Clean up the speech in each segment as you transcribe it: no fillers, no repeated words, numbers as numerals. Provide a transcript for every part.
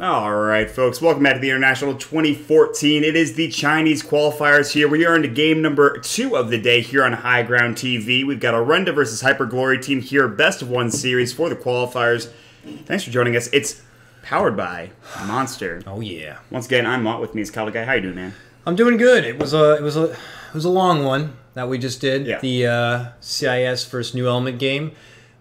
All right, folks, welcome back to the International 2014. It is the Chinese qualifiers here. We are into game number 2 of the day here on High Ground TV. We've got Orenda versus Hyper Glory team here, best of 1 series for the qualifiers. Thanks for joining us. It's powered by Monster. Oh yeah. Once again, I'm Mott. With me is Kyle Guy. How you doing, man? I'm doing good. It was a long one that we just did. Yeah. The CIS versus New Element game.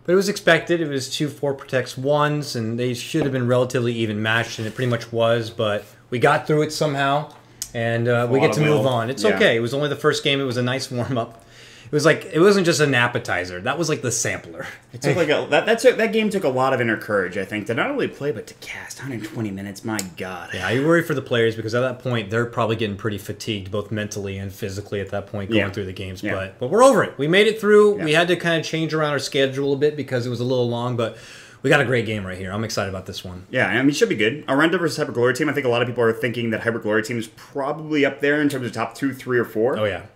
But it was expected. It was 2 4 protects 1s, and they should have been relatively even matched, and it pretty much was. But we got through it somehow, and we get to move on. It's okay. It was only the first game. It was a nice warm up. It was like it wasn't just an appetizer. That was like the sampler. It took like that game took a lot of inner courage, I think, to not only play but to cast 120 minutes. My God. Yeah, I worry for the players because at that point they're probably getting pretty fatigued, both mentally and physically at that point going through the games. Yeah. But we're over it. We made it through. Yeah. We had to kind of change around our schedule a bit because it was a little long, but we got a great game right here. I'm excited about this one. Yeah, I mean, it should be good. Orenda versus Hyper Glory team. I think a lot of people are thinking that Hyper Glory team is probably up there in terms of top 2, 3, or 4. Oh yeah.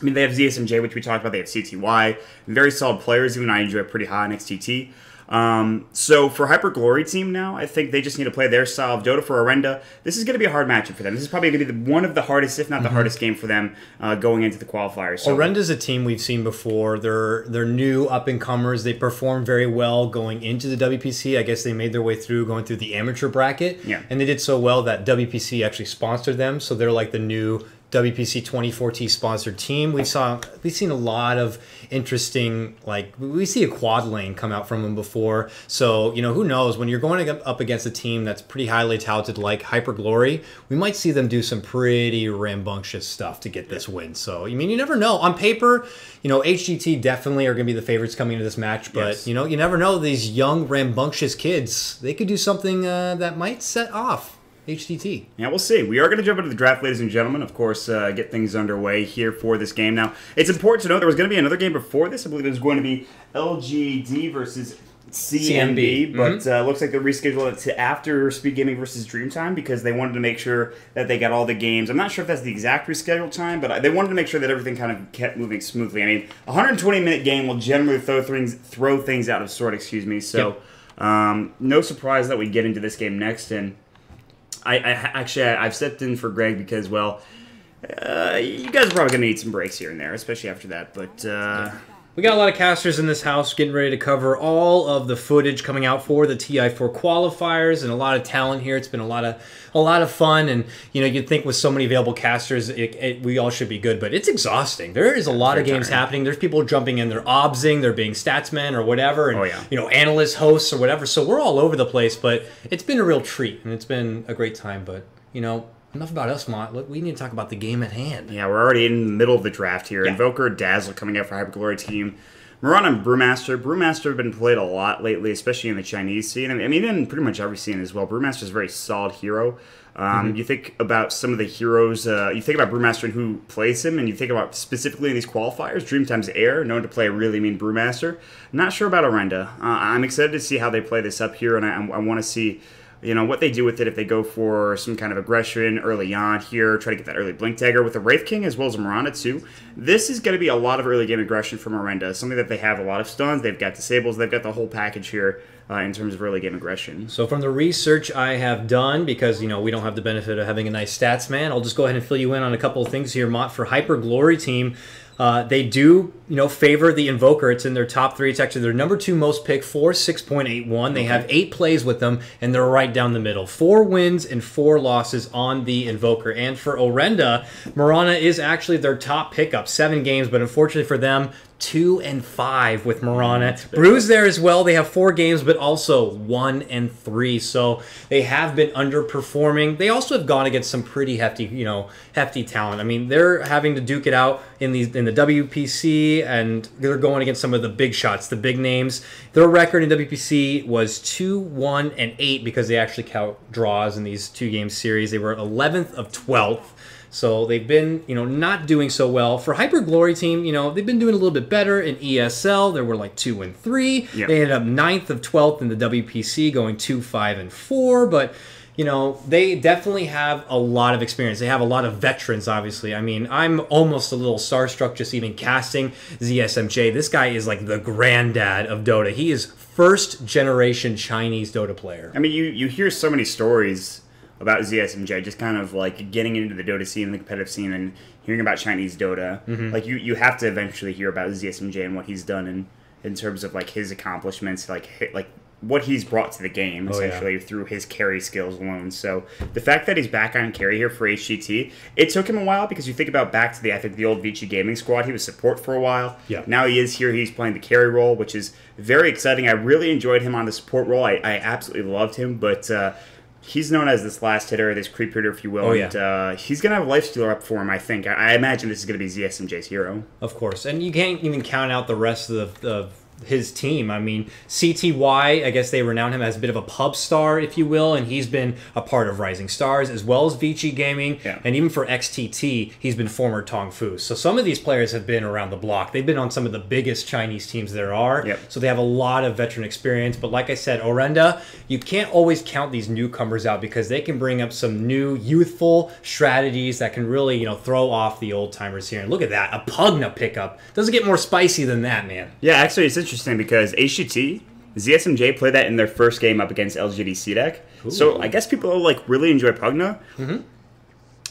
I mean, they have ZSMJ, which we talked about. They have CTY. Very solid players. Even I enjoy pretty high on XGT. So for Hyper Glory team now, I think they just need to play their style of Dota. For Orenda, this is going to be a hard matchup for them. This is probably going to be one of the hardest, if not the hardest game for them going into the qualifiers. So, Orenda's a team we've seen before. They're new up-and-comers. They perform very well going into the WPC. I guess they made their way through going through the amateur bracket. Yeah. And they did so well that WPC actually sponsored them. So they're like the new WPC 24T sponsored team. We've seen a lot of interesting, like we see a quad lane come out from them before. So, you know, who knows, when you're going up against a team that's pretty highly touted like Hyper Glory, we might see them do some pretty rambunctious stuff to get this win. So, I mean, you never know. On paper, you know, HGT definitely are going to be the favorites coming into this match, but you know, you never know. These young rambunctious kids, they could do something that might set off HGT. Yeah, we'll see. We are going to jump into the draft, ladies and gentlemen. Of course, get things underway here for this game. Now, it's important to know there was going to be another game before this. I believe it was going to be LGD versus CMB, but looks like they rescheduled it to after Speed Gaming versus Dreamtime because they wanted to make sure that they got all the games. I'm not sure if that's the exact rescheduled time, but they wanted to make sure that everything kind of kept moving smoothly. I mean, a 120-minute game will generally throw things out of sort. Excuse me. So, no surprise that we get into this game next. And I've stepped in for Greg because, well, you guys are probably going to need some breaks here and there, especially after that. But we got a lot of casters in this house getting ready to cover all of the footage coming out for the TI4 qualifiers, and a lot of talent here. It's been a lot of fun, and you know, you'd think with so many available casters, we all should be good, but it's exhausting. There is a lot of games happening. There's people jumping in, they're obsing, they're being statsmen or whatever, and you know, analysts, hosts or whatever. So we're all over the place, but it's been a real treat, and it's been a great time. But you know, enough about us, Mott. We need to talk about the game at hand. Yeah, we're already in the middle of the draft here. Invoker, Dazzle coming out for Hyper Glory team. Marana and Brewmaster. Brewmaster have been played a lot lately, especially in the Chinese scene. I mean, in pretty much every scene as well. Brewmaster is a very solid hero. You think about some of the heroes, you think about Brewmaster and who plays him, and you think about specifically in these qualifiers, Dreamtime's Air, known to play a really mean Brewmaster. Not sure about Orenda. I'm excited to see how they play this up here, and I want to see, you know, what they do with it if they go for some kind of aggression early on here, try to get that early blink dagger with the Wraith King as well as Marana too. This is going to be a lot of early game aggression from Orenda, something that they have a lot of stuns, they've got disables, they've got the whole package here in terms of early game aggression. So from the research I have done, because you know we don't have the benefit of having a nice stats man, I'll just go ahead and fill you in on a couple of things here, Mott. For Hyper Glory team, they do, you know, favor the Invoker. It's in their top 3. It's actually their number 2 most pick for 6.81. They have 8 plays with them, and they're right down the middle. 4 wins and 4 losses on the Invoker. And for Orenda, Marana is actually their top pickup. 7 games, but unfortunately for them, 2 and 5 with Marana. Brew's there as well. They have 4 games, but also 1 and 3. So they have been underperforming. They also have gone against some pretty hefty, you know, hefty talent. I mean, they're having to duke it out in the WPC, and they're going against some of the big shots, the big names. Their record in WPC was 2-1 and 8 because they actually count draws in these 2-game series. They were 11th of 12th. So they've been, you know, not doing so well. For Hyper Glory team, you know, they've been doing a little bit better in ESL. They were like 2 and 3. They ended up 9th of 12th in the WPC, going 2-5 and 4. But they definitely have a lot of experience. They have a lot of veterans, obviously. I mean, I'm almost a little starstruck just even casting ZSMJ. This guy is like the granddad of Dota. He is first generation Chinese Dota player. I mean, you hear so many stories about ZSMJ, just kind of like getting into the Dota scene, the competitive scene, and hearing about Chinese Dota. Like you have to eventually hear about ZSMJ and what he's done in terms of like his accomplishments, like what he's brought to the game, essentially, through his carry skills alone. So the fact that he's back on carry here for HGT, it took him a while, because you think about back to the old Vici Gaming squad, he was support for a while. Yeah. Now he is here, he's playing the carry role, which is very exciting. I really enjoyed him on the support role. I absolutely loved him, but he's known as this last hitter, this creep hitter, if you will. And he's going to have a lifestealer up for him, I think. I imagine this is going to be ZSMJ's hero. Of course. And you can't even count out the rest of his team. I mean, CTY, I guess they renown him as a bit of a pub star, if you will, and he's been a part of Rising Stars as well as Vici Gaming, and even for XTT, he's been former Tong Fu. So some of these players have been around the block. They've been on some of the biggest Chinese teams there are, so they have a lot of veteran experience. But like I said, Orenda, you can't always count these newcomers out, because they can bring up some new, youthful strategies that can really, throw off the old-timers here. And look at that, a Pugna pickup. Doesn't get more spicy than that, man. Yeah, actually, it's interesting because HGT, ZSMJ played that in their first game up against LGD deck. So I guess people really enjoy Pugna.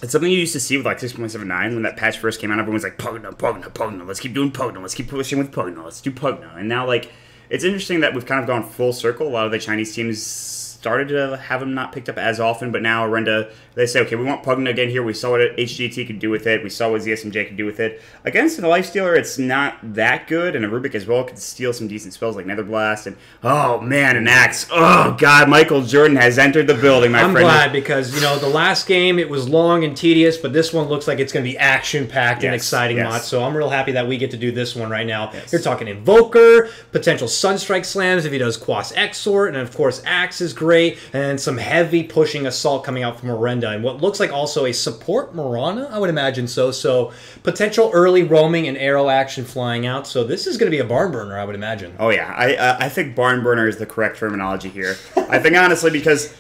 It's something you used to see with 6.79 when that patch first came out. Everyone's like, Pugna. Let's keep doing Pugna. Let's keep pushing with Pugna. Let's do Pugna. And now it's interesting that we've kind of gone full circle. A lot of the Chinese teams started to have him not picked up as often, but now Orenda, they say, okay, we want Pugna again here. We saw what HGT could do with it. We saw what ZSMJ could do with it. Against a lifestealer, it's not that good, and a Rubik as well could steal some decent spells like Nether Blast, and oh man, an Axe. Oh god, Michael Jordan has entered the building, my friend. I'm glad, because the last game, it was long and tedious, but this one looks like it's going to be action-packed and exciting, Mott. So I'm real happy that we get to do this one right now. You're talking Invoker, potential Sunstrike slams if he does Quas Exort, and of course Axe is great. And some heavy pushing assault coming out from Orenda, and what looks like also a support Mirana, I would imagine so. So potential early roaming and arrow action flying out. So this is going to be a barn burner, I would imagine. Oh yeah, I think barn burner is the correct terminology here. I think honestly, because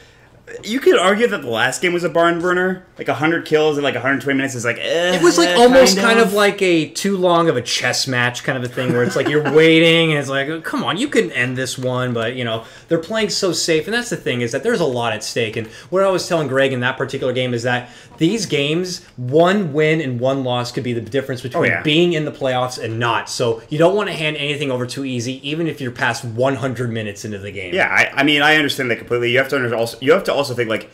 you could argue that the last game was a barn burner. 100 kills in 120 minutes is it was almost kind of like a too long of a chess match kind of a thing, where it's you're waiting and it's oh, come on, you can end this one, but they're playing so safe. And that's the thing, is that there's a lot at stake. And what I was telling Greg in that particular game is that these games, one win and one loss could be the difference between being in the playoffs and not. So you don't want to hand anything over too easy, even if you're past 100 minutes into the game. Yeah, I mean, I understand that completely. You have to also think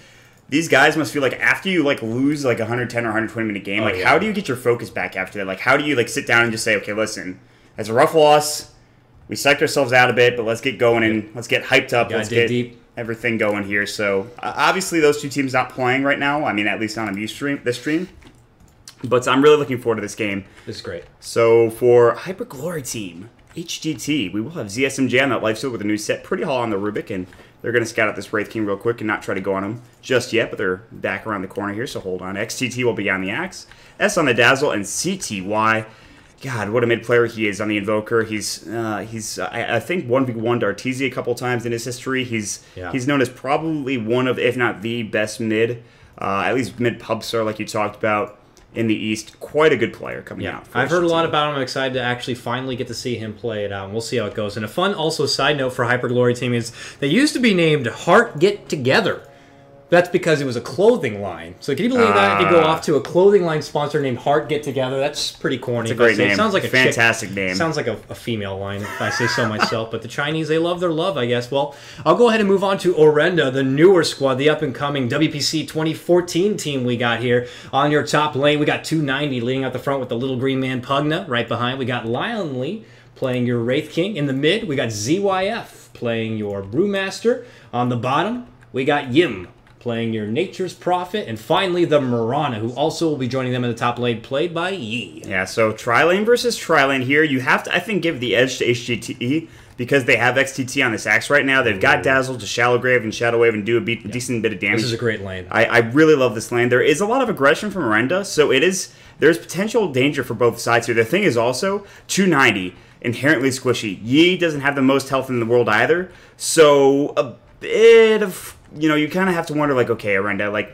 these guys must feel after you lose 110 or 120 minute game, how do you get your focus back after that? How do you sit down and just say, okay, listen, it's a rough loss, we psyched ourselves out a bit, but let's get going and let's get hyped up, let's get everything going here. So obviously those two teams not playing right now, I mean, at least on this stream, but I'm really looking forward to this game. This is great. So for Hyper Glory team HGT, we will have ZSMJ on that lifesteal with a new set, pretty hall on the Rubik, and they're going to scout out this Wraith King real quick and not try to go on him just yet, but they're back around the corner here, so hold on. XTT will be on the Axe, S on the Dazzle, and CTY. God, what a mid player he is on the Invoker. He's I think 1v1'd Arteezy a couple times in his history. He's known as probably one of, if not the best mid, at least mid pub star like you talked about in the East. Quite a good player coming out. I've heard a lot about him. I'm excited to actually finally get to see him play it out, and we'll see how it goes. And a fun also side note for Hyper Glory team is they used to be named Heart Get Together. That's because it was a clothing line. So can you believe that? If you go off to a clothing line sponsor named Heart Get Together, that's pretty corny. It's a great name. It sounds like a fantastic name. Sounds like a female line, if I say so myself. But the Chinese, they love their love, I guess. Well, I'll go ahead and move on to Orenda, the newer squad, the up-and-coming WPC 2014 team we got here. On your top lane, we got 290 leading out the front with the little green man Pugna. Right behind, we got Lionly playing your Wraith King. In the mid, we got ZYF playing your Brewmaster. On the bottom, we got Yim playing your Nature's Prophet, and finally the Mirana, who also will be joining them in the top lane, played by Yi. Yeah, so tri-lane versus tri-lane here. You have to, I think, give the edge to HGT because they have XTT on this Axe right now. They've got Dazzle to Shallow Grave and Shadow Wave and do a decent bit of damage. This is a great lane. I really love this lane. There is a lot of aggression from Orenda, so there's potential danger for both sides here. The thing is also, 290, inherently squishy. Yi doesn't have the most health in the world either, so a bit of you kind of have to wonder, like, okay, Orenda, like,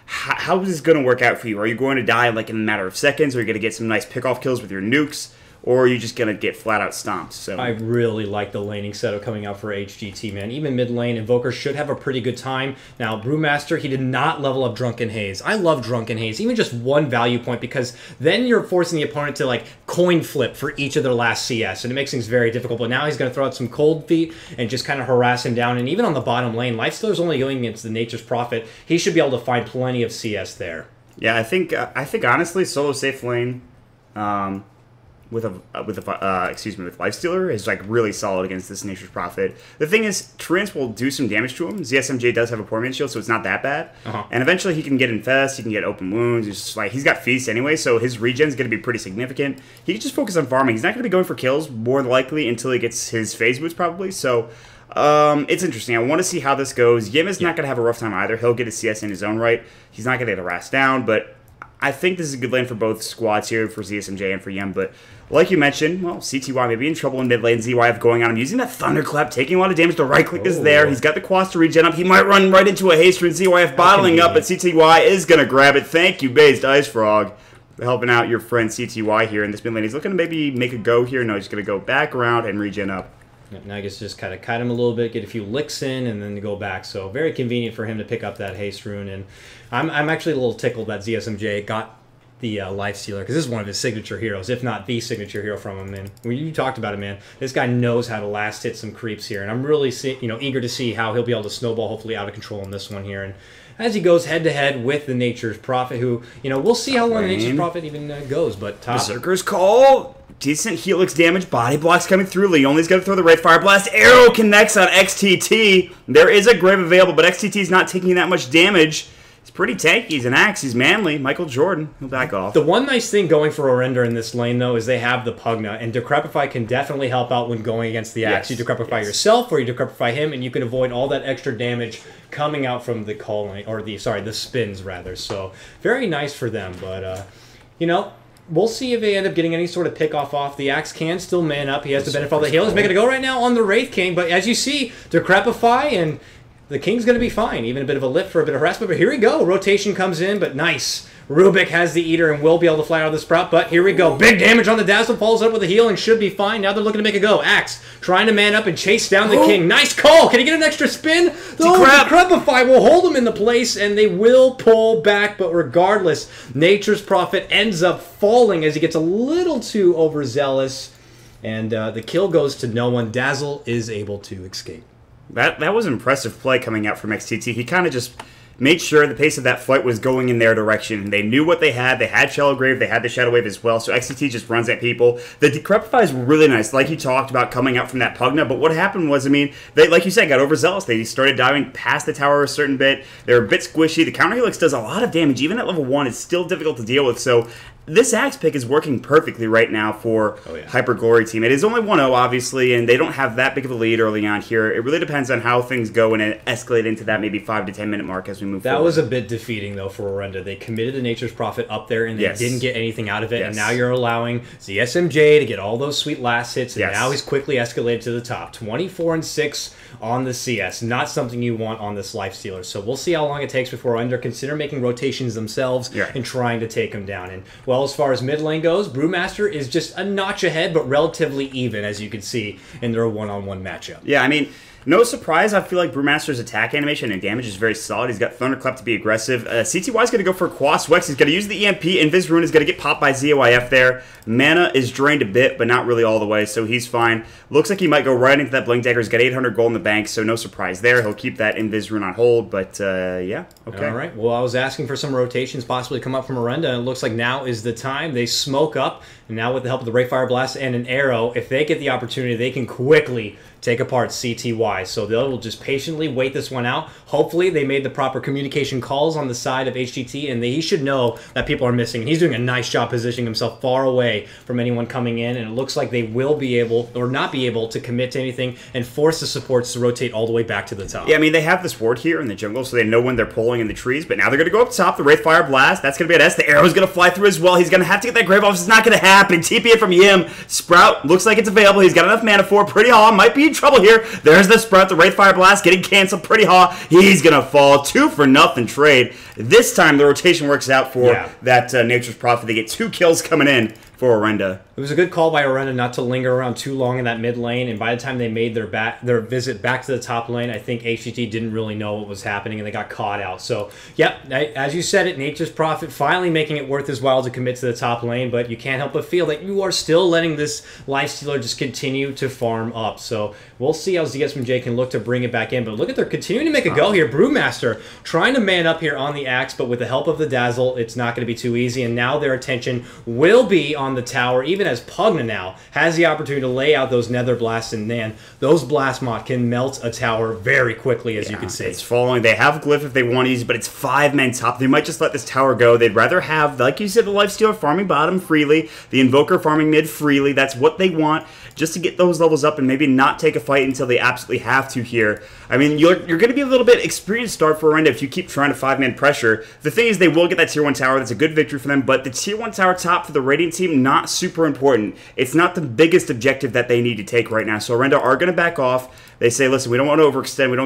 how is this going to work out for you? Are you going to die, like, in a matter of seconds? Or are you going to get some nice pick-off kills with your nukes? Or are you just going to get flat-out stomped? So I really like the laning setup coming out for HGT, man. Even mid lane, Invoker should have a pretty good time. Now, Brewmaster, he did not level up Drunken Haze. I love Drunken Haze, even just one value point, because then you're forcing the opponent to, like, coin flip for each of their last CS, and it makes things very difficult. But now he's going to throw out some Cold Feet and just kind of harass him down. And even on the bottom lane, Lifestealer's only going against the Nature's Prophet. He should be able to find plenty of CS there. Yeah, I think honestly, solo safe lane, with Lifestealer is like really solid against this Nature's Prophet. The thing is, Treants will do some damage to him. ZSMJ does have a poor man shield, so it's not that bad. And eventually he can get Infest, he can get open wounds. He's got Feast anyway, so his regen is going to be pretty significant. He can just focus on farming. He's not going to be going for kills more than likely until he gets his phase boots probably. So it's interesting. I want to see how this goes. Yim is not going to have a rough time either. He'll get his CS in his own right. He's not going to get harassed down, but I think this is a good lane for both squads here, for ZSMJ and for Yim. But like you mentioned, well, CTY may be in trouble in mid lane. ZYF going on him, using that Thunderclap, taking a lot of damage. The right click is there. He's got the quads to regen up. He might run right into a haste and ZYF bottling up, but CTY is going to grab it. Thank you, Based Ice Frog, for helping out your friend CTY here in this mid lane. He's looking to maybe make a go here. No, he's going to go back around and regen up. Now I guess just kind of kite him a little bit, get a few licks in, and then go back. So very convenient for him to pick up that haste rune. And I'm actually a little tickled that ZSMJ got the Lifestealer, because this is one of his signature heroes, if not the signature hero from him. And when you talked about it, man, this guy knows how to last hit some creeps here, and I'm really eager to see how he'll be able to snowball, hopefully out of control in this one here. And as he goes head to head with the Nature's Prophet, who we'll see how long the Nature's Prophet even goes. But top Berserker's Call, decent helix damage, body blocks coming through. Leone's going to throw the Red Fire Blast. Arrow connects on XTT. There is a grave available, but XTT is not taking that much damage. He's pretty tanky. He's an axe. He's manly. Michael Jordan. He'll back off. The one nice thing going for Orenda in this lane, though, is they have the Pugna, and Decrepify can definitely help out when going against the axe. You Decrepify yourself, or you Decrepify him, and you can avoid all that extra damage coming out from the calling, or the spins rather. So very nice for them. But we'll see if they end up getting any sort of pick off. The axe can still man up. He has the benefit of the heal. He's making a go right now on the Wraith King, but as you see, Decrepify and the King's going to be fine. Even a bit of a lift for a bit of harassment, but here we go. Rotation comes in, but nice. Rubik has the Eater and will be able to fly out of the Sprout, but here we go. Big damage on the Dazzle, follows up with a heal and should be fine. Now they're looking to make a go. Axe trying to man up and chase down the King. Nice call. Can he get an extra spin? Decrepify will hold him in the place, and they will pull back, but regardless, Nature's Prophet ends up falling as he gets a little too overzealous, and the kill goes to no one. Dazzle is able to escape. That was impressive play coming out from XTT. He kind of just made sure the pace of that fight was going in their direction. They knew what they had. They had Shallow Grave. They had the Shadow Wave as well. So XTT just runs at people. The Decrepifies were really nice, like you talked about coming out from that Pugna. But what happened was, they, like you said, got overzealous. They started diving past the tower a certain bit. They were a bit squishy. The counter helix does a lot of damage. Even at level 1, it's still difficult to deal with. So this axe pick is working perfectly right now for Hyper Glory team. It is only 1-0, obviously, and they don't have that big of a lead early on here. It really depends on how things go and it escalate into that maybe 5 to 10 minute mark as we move forward. That was a bit defeating, though, for Orenda. They committed the Nature's Prophet up there, and they didn't get anything out of it, and now you're allowing the SMJ to get all those sweet last hits, and now he's quickly escalated to the top. 24-6 on the CS. Not something you want on this Lifestealer. So we'll see how long it takes before Orenda consider making rotations themselves and trying to take him down. And, well, as far as mid lane goes, Brewmaster is just a notch ahead, but relatively even, as you can see in their one-on-one matchup. Yeah, no surprise, I feel like Brewmaster's attack animation and damage is very solid. He's got Thunderclap to be aggressive. CTY's going to go for Quas Wex. He's going to use the EMP. Invis Rune is going to get popped by ZYF there. Mana is drained a bit, but not really all the way, so he's fine. Looks like he might go right into that Blink Dagger. He's got 800 gold in the bank, so no surprise there. He'll keep that Invis Rune on hold, but yeah, okay. All right, well, I was asking for some rotations possibly come up from Orenda, and it looks like now is the time. They smoke up, and now with the help of the Ray Fire Blast and an arrow, if they get the opportunity, they can quickly take apart CTY. So they'll just patiently wait this one out. Hopefully they made the proper communication calls on the side of HGT, and he should know that people are missing. He's doing a nice job positioning himself far away from anyone coming in, and it looks like they will be able, or not be able, to commit to anything and force the supports to rotate all the way back to the top. Yeah, they have this ward here in the jungle, so they know when they're pulling in the trees, but now they're going to go up top. The Wraith Fire Blast, that's going to be an S. The arrow's going to fly through as well. He's going to have to get that Grave off. It's not going to happen. TP it from Yim. Sprout looks like it's available. He's got enough mana for it. Pretty Hall might be in trouble here. There's the Sprout, the Wraith Fire Blast getting canceled pretty hard. He's going to fall. 2-for-0 trade. This time the rotation works out for that Nature's Prophet. They get 2 kills coming in for Orenda. It was a good call by Orenda not to linger around too long in that mid lane, and by the time they made their visit back to the top lane, I think HGT didn't really know what was happening, and they got caught out. So, yep, as you said it, Nature's Prophet finally making it worth his while to commit to the top lane, but you can't help but feel that you are still letting this lifestealer just continue to farm up. So, we'll see how ZSMJ can look to bring it back in, but look at they're continuing to make a go here. Brewmaster trying to man up here on the Axe, but with the help of the Dazzle, it's not going to be too easy, and now their attention will be on the tower, even as Pugna now has the opportunity to lay out those nether blasts, and man, those blast mod can melt a tower very quickly, as you can see. It's falling. They have Glyph if they want easy, but it's 5-man top. They might just let this tower go. They'd rather have, like you said, the Lifestealer farming bottom freely, the Invoker farming mid freely. That's what they want, just to get those levels up and maybe not take a fight until they absolutely have to here. I mean, you're going to be a little bit experienced start for Orenda if you keep trying to 5-man pressure. The thing is, they will get that tier 1 tower. That's a good victory for them, but the tier 1 tower top for the Radiant team, not super important. It's not the biggest objective that they need to take right now. So Orenda are going to back off. They say, listen, we don't want to overextend. We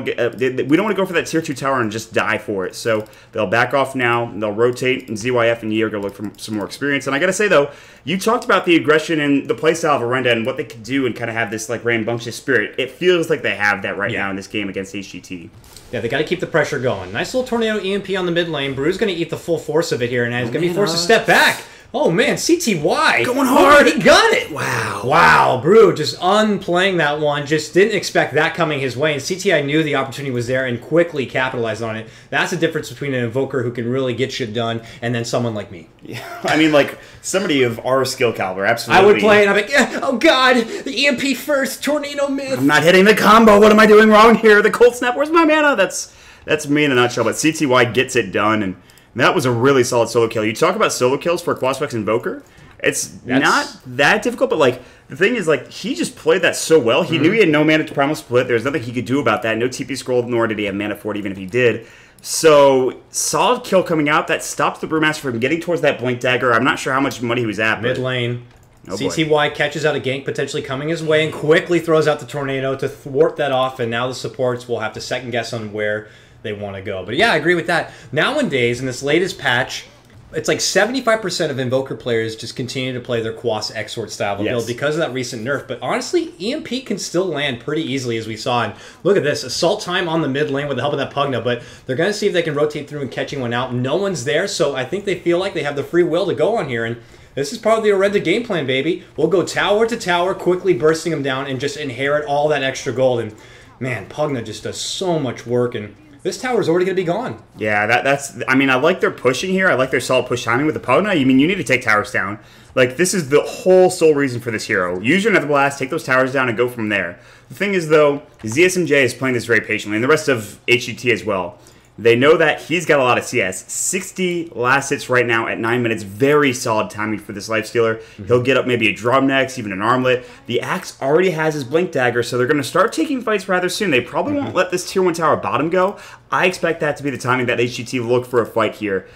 don't want to go for that tier 2 tower and just die for it. So they'll back off now. They'll rotate, and ZYF and Yi are going to look for some more experience. And I got to say, though, you talked about the aggression and the playstyle of Orenda and what they could do and kind of have this like rambunctious spirit. It feels like they have that right now in this game against HGT. Yeah, they got to keep the pressure going. Nice little tornado EMP on the mid lane. Brew's going to eat the full force of it here, and he's going to be forced to step back. Oh, man, CTY. Going hard. He got it. Wow. Wow, Brew just unplaying that one. Just didn't expect that coming his way. And CTI knew the opportunity was there and quickly capitalized on it. That's the difference between an Invoker who can really get shit done and then someone like me. Yeah, I mean, like, somebody of our skill caliber, absolutely. I would play and I'm like, yeah, oh, God, the EMP first, Tornado Myth. I'm not hitting the combo. What am I doing wrong here? The Cold Snap, where's my mana? That's me in a nutshell. But CTY gets it done, and that was a really solid solo kill. You talk about solo kills for a Qualifiers Invoker. That's not that difficult, but like the thing is, like he just played that so well. He knew he had no mana to Primal Split. There's nothing he could do about that. No TP scroll, nor did he have mana for it, even if he did. So solid kill coming out that stops the Brewmaster from getting towards that Blink Dagger. I'm not sure how much money he was at. Mid lane. Oh CTY catches out a gank potentially coming his way and quickly throws out the Tornado to thwart that off, and now the supports will have to second guess on where they want to go. But yeah, I agree with that. Nowadays, in this latest patch, it's like 75% of Invoker players just continue to play their Quas Exort style of build because of that recent nerf. But honestly, EMP can still land pretty easily, as we saw. And look at this. Assault time on the mid lane with the help of that Pugna. But they're going to see if they can rotate through and catching one out. No one's there, so I think they feel like they have the free will to go on here. And this is part of the Orenda game plan, baby. We'll go tower to tower, quickly bursting them down and just inherit all that extra gold. And man, Pugna just does so much work, and this tower's already going to be gone. Yeah, that's... I mean, I like their pushing here. I like their solid push timing with the Pugna. I mean, you need to take towers down. Like, this is the whole sole reason for this hero. Use your Nether Blast, take those towers down, and go from there. The thing is, though, ZSMJ is playing this very patiently, and the rest of HGT as well. They know that he's got a lot of CS. 60 last hits right now at 9 minutes. Very solid timing for this Lifestealer. He'll get up maybe a drum next, even an armlet. The Axe already has his Blink Dagger, so they're going to start taking fights rather soon. They probably won't let this Tier 1 tower bottom go. I expect that to be the timing that HGT will look for a fight here.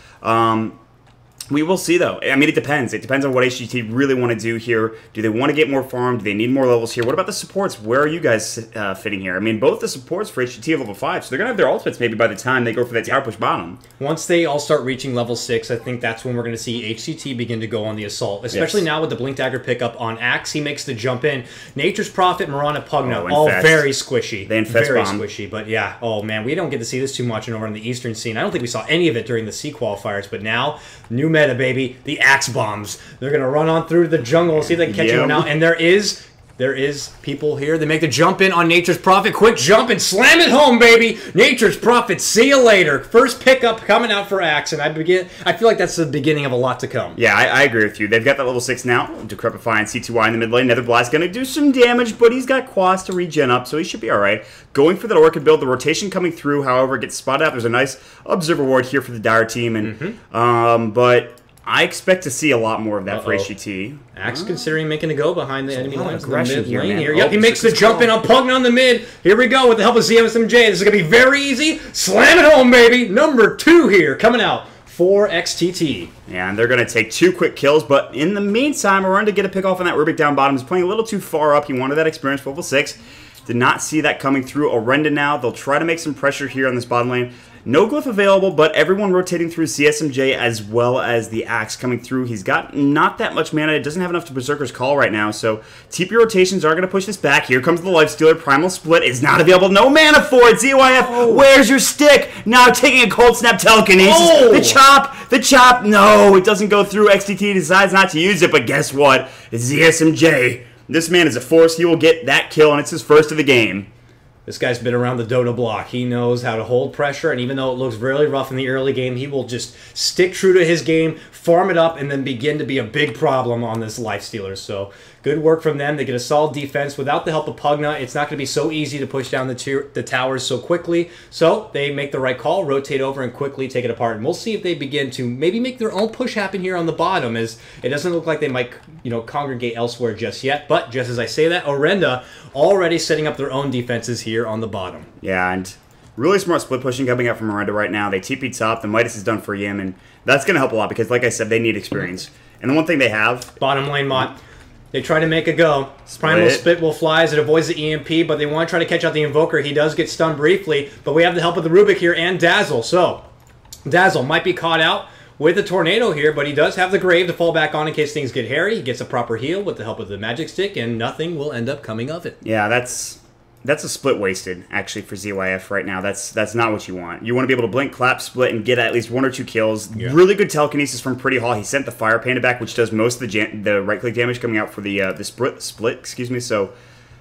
We will see, though. I mean, it depends. It depends on what HGT really want to do here. Do they want to get more farm? Do they need more levels here? What about the supports? Where are you guys fitting here? I mean, both the supports for HGT are level 5, so they're going to have their ultimates maybe by the time they go for that tower push bottom. Once they all start reaching level 6, I think that's when we're going to see HGT begin to go on the assault, especially now with the Blink Dagger pickup on Axe. He makes the jump in. Nature's Prophet, Mirana, Pugna, all very squishy. They infest very bomb. Squishy, but yeah, oh man, we don't get to see this too much over in the Eastern scene. I don't think we saw any of it during the C qualifiers, but now, new meta, baby. The Axe bombs. They're going to run on through the jungle and see if they can catch anyone out. And there is people here. They make the jump in on Nature's Prophet. Quick jump and slam it home, baby. Nature's Prophet, see you later. First pickup coming out for Axe, and I feel like that's the beginning of a lot to come. Yeah, I agree with you. They've got that level 6 now. Decrepify and CTY in the mid lane. Nether Blast going to do some damage, but he's got Quas to regen up, so he should be alright. Going for that Orchid build. The rotation coming through, however, gets spotted out. There's a nice Observer Ward here for the Dire team, and but I expect to see a lot more of that for HGT. Axe considering making a go behind the enemy lines. Aggression the mid here, lane man. here. Yep, he makes the jump in on Pugna on the mid. Here we go with the help of ZSMJ. This is going to be very easy. Slam it home, baby. Number 2 here coming out for XTT. Yeah, and they're going to take 2 quick kills, but in the meantime, Orenda get a pick off on that Rubik down bottom. He's playing a little too far up. He wanted that experience for level 6. Did not see that coming through. Orenda now. They'll try to make some pressure here on this bottom lane. No glyph available, but everyone rotating through CSMJ as well as the Axe coming through. He's got not that much mana. It doesn't have enough to Berserker's Call right now, so TP rotations are going to push this back. Here comes the Lifestealer. Primal Split is not available. No mana for it. ZYF, where's your stick? Now taking a Cold Snap Telekinesis. Oh. The chop. No, it doesn't go through. XTT decides not to use it, but guess what? It's ZSMJ. This man is a force. He will get that kill, and it's his first of the game. This guy's been around the Dota block. He knows how to hold pressure, and even though it looks really rough in the early game, he will just stick true to his game, farm it up, and then begin to be a big problem on this Lifestealer. So good work from them. They get a solid defense. Without the help of Pugna, it's not going to be so easy to push down the towers so quickly. So they make the right call, rotate over, and quickly take it apart. And we'll see if they begin to maybe make their own push happen here on the bottom, as it doesn't look like they might, congregate elsewhere just yet. But just as I say that, Orenda already setting up their own defenses here on the bottom. Yeah, and really smart split pushing coming out from Orenda right now. They TP top. The Midas is done for Yim, and that's going to help a lot because, like I said, they need experience. And the one thing they have... Bottom lane Mott. They try to make a go. Primal Spit will fly as it avoids the EMP, but they want to try to catch out the Invoker. He does get stunned briefly, but we have the help of the Rubik here and Dazzle. So, Dazzle might be caught out with a Tornado here, but he does have the Grave to fall back on in case things get hairy. He gets a proper heal with the help of the Magic Stick, and nothing will end up coming of it. Yeah, that's a split wasted, actually, for ZYF right now. That's not what you want. You want to be able to blink, clap, split, and get at least 1 or 2 kills. Yeah. Really good telekinesis from Pretty Hall. He sent the Fire Panda back, which does most of the right-click damage coming out for the split. Excuse me. So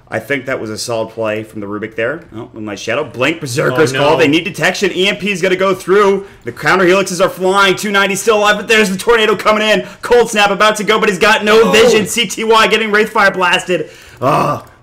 I think that was a solid play from the Rubik there. Oh, with my Shadow. Blink, Berserker's Call. They need detection. EMP is going to go through. The counter helixes are flying. 290 still alive, but there's the Tornado coming in. Cold Snap about to go, but he's got no vision. CTY getting Wraithfire blasted.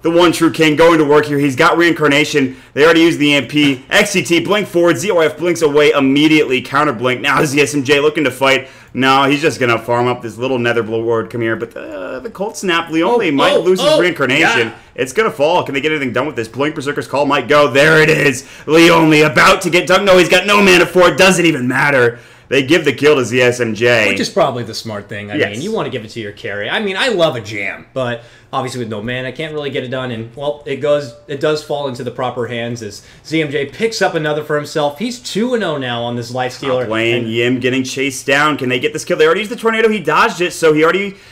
The one true king going to work here. He's got Reincarnation. They already used the EMP. XCT, blink forward. ZYF blinks away immediately. Counter blink. Now is the SMJ looking to fight. No, he's just going to farm up this little Nether Ward. Come here. But the Cold Snap, Leone might lose his Reincarnation. Yeah. It's going to fall. Can they get anything done with this? Blink Berserker's Call might go. There it is. Leone about to get done. No, he's got no mana for it. Doesn't even matter. They give the kill to ZSMJ. Which is probably the smart thing. I mean, you want to give it to your carry. I mean, I love a jam, but obviously with no mana, I can't really get it done. And, well, it does fall into the proper hands as ZMJ picks up another for himself. He's 2-0 now on this Lifestealer. Lane, Yim getting chased down. Can they get this kill? They already used the Tornado. He dodged it, so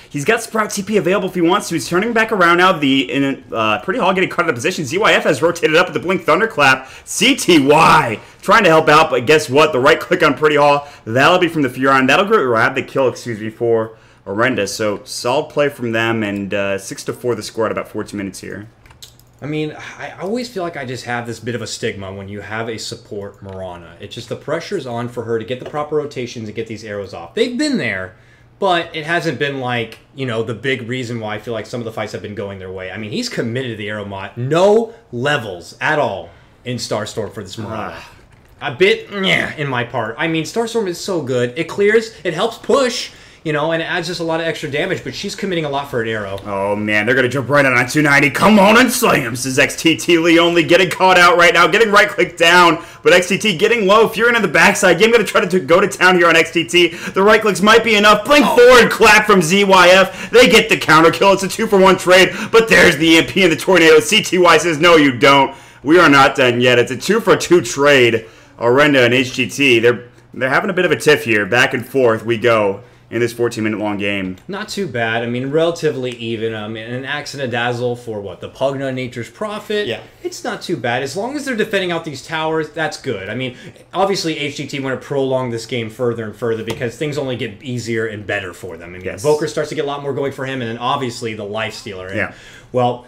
he's got Sprout TP available if he wants to. He's turning back around now. Pretty Hall getting cut out of position. ZYF has rotated up with the Blink Thunderclap. CTY trying to help out, but guess what? The right click on Pretty Hall. That'll be from the Furon. That'll grab the kill, for Orenda. So solid play from them, and 6-4 the score at about 14 minutes here. I mean, I always feel like I just have this bit of a stigma when you have a support Mirana. It's just the pressure's on for her to get the proper rotations and get these arrows off. They've been there, but it hasn't been like, the big reason why I feel like some of the fights have been going their way. I mean, he's committed to the arrow mod. No levels at all in Starstorm for this Mirana. A bit in my part. I mean, Starstorm is so good. It clears, it helps push, and it adds just a lot of extra damage, but she's committing a lot for an arrow. Oh, man, they're going to jump right on 290. Come on and slay him, says XTT. Leone getting caught out right now, getting right-click down, but XTT getting low. Furin on the backside. Game going to try to go to town here on XTT. The right-clicks might be enough. Blink forward, clap from ZYF. They get the counter kill. It's a 2-for-1 trade, but there's the EMP and the Tornado. CTY says, no, you don't. We are not done yet. It's a 2-for-2 trade. Orenda and HGT, they're having a bit of a tiff here. Back and forth we go in this 14-minute long game. Not too bad. I mean, relatively even. I mean, an Axe and a Dazzle for what? The Pugna, Nature's Prophet? Yeah. It's not too bad. As long as they're defending out these towers, that's good. I mean, obviously HGT want to prolong this game further and further because things only get easier and better for them. I mean, Invoker starts to get a lot more going for him, and then obviously the Lifestealer. Yeah. Well,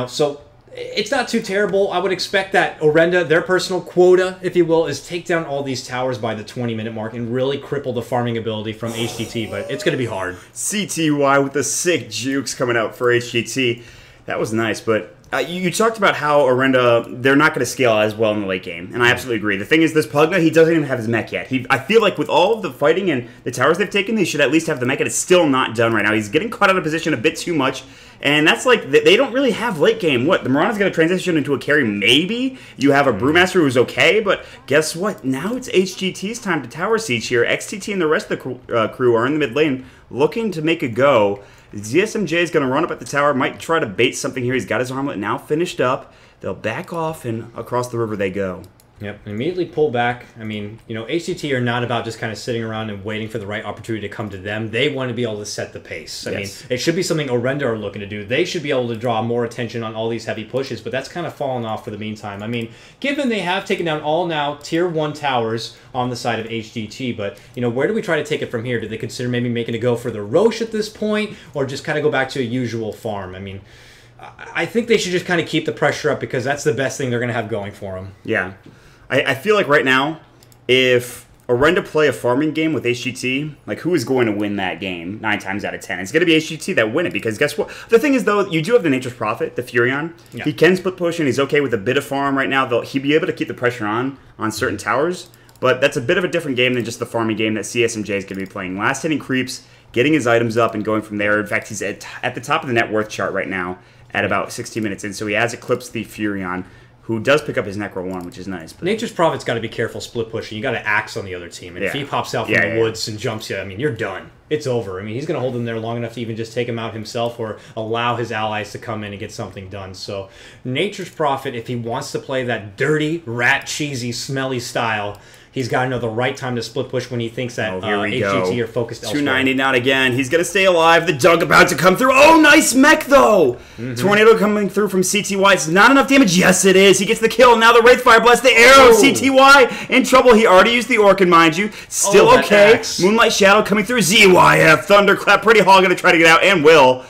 so it's not too terrible. I would expect that Orenda, their personal quota, if you will, is take down all these towers by the 20-minute mark and really cripple the farming ability from HGT, but it's going to be hard. CTY with the sick jukes coming out for HGT. That was nice, but you talked about how Orenda, they're not going to scale as well in the late game, and I absolutely agree. The thing is, this Pugna, he doesn't even have his mech yet. I feel like with all of the fighting and the towers they've taken, they should at least have the mech, and it's still not done right now. He's getting caught out of position a bit too much, and that's like, they don't really have late game. What, the Mirana's going to transition into a carry? Maybe. You have a Brewmaster who's okay, but guess what? Now it's HGT's time to tower siege here. XTT and the rest of the crew are in the mid lane looking to make a go. ZSMJ is going to run up at the tower, might try to bait something here. He's got his armlet now finished up. they'll back off and across the river they go. Yep, and immediately pull back. I mean, HGT are not about just kind of sitting around and waiting for the right opportunity to come to them. They want to be able to set the pace. I mean, it should be something Orenda are looking to do. They should be able to draw more attention on all these heavy pushes, but that's kind of fallen off for the meantime. I mean, given they have taken down all now Tier 1 towers on the side of HGT, but, where do we try to take it from here? Do they consider maybe making a go for the Roche at this point, or just kind of go back to a usual farm? I mean, I think they should just kind of keep the pressure up because that's the best thing they're going to have going for them. Yeah. I feel like right now, if Orenda play a farming game with HGT, like, who is going to win that game 9 times out of 10? It's going to be HGT that win it, because guess what? The thing is, though, you do have the Nature's Prophet, the Furion. Yeah. He can split push, and he's okay with a bit of farm right now. He'll be able to keep the pressure on certain towers, but that's a bit of a different game than just the farming game that CSMJ is going to be playing. Last hitting creeps, getting his items up, and going from there. In fact, he's at the top of the net worth chart right now at about 16 minutes in, so he has eclipsed the Furion, who does pick up his Necro 1, which is nice. But Nature's Prophet's got to be careful split pushing. You got to axe on the other team. And if he pops out from the woods and jumps you, I mean, you're done. It's over. I mean, he's going to hold him there long enough to even just take him out himself or allow his allies to come in and get something done. So Nature's Prophet, if he wants to play that dirty, rat, cheesy, smelly style, he's got to know the right time to split push when he thinks that HGT are focused elsewhere. 290, not again. He's going to stay alive. The Dug about to come through. Oh, nice mech, though. Tornado coming through from CTY. It's not enough damage. Yes, it is. He gets the kill. Now the Wraithfire Blast, the arrow. CTY in trouble. He already used the Orchid, mind you. Still okay. Axe. Moonlight Shadow coming through. ZYF. Thunderclap. Pretty Hog going to try to get out, and will.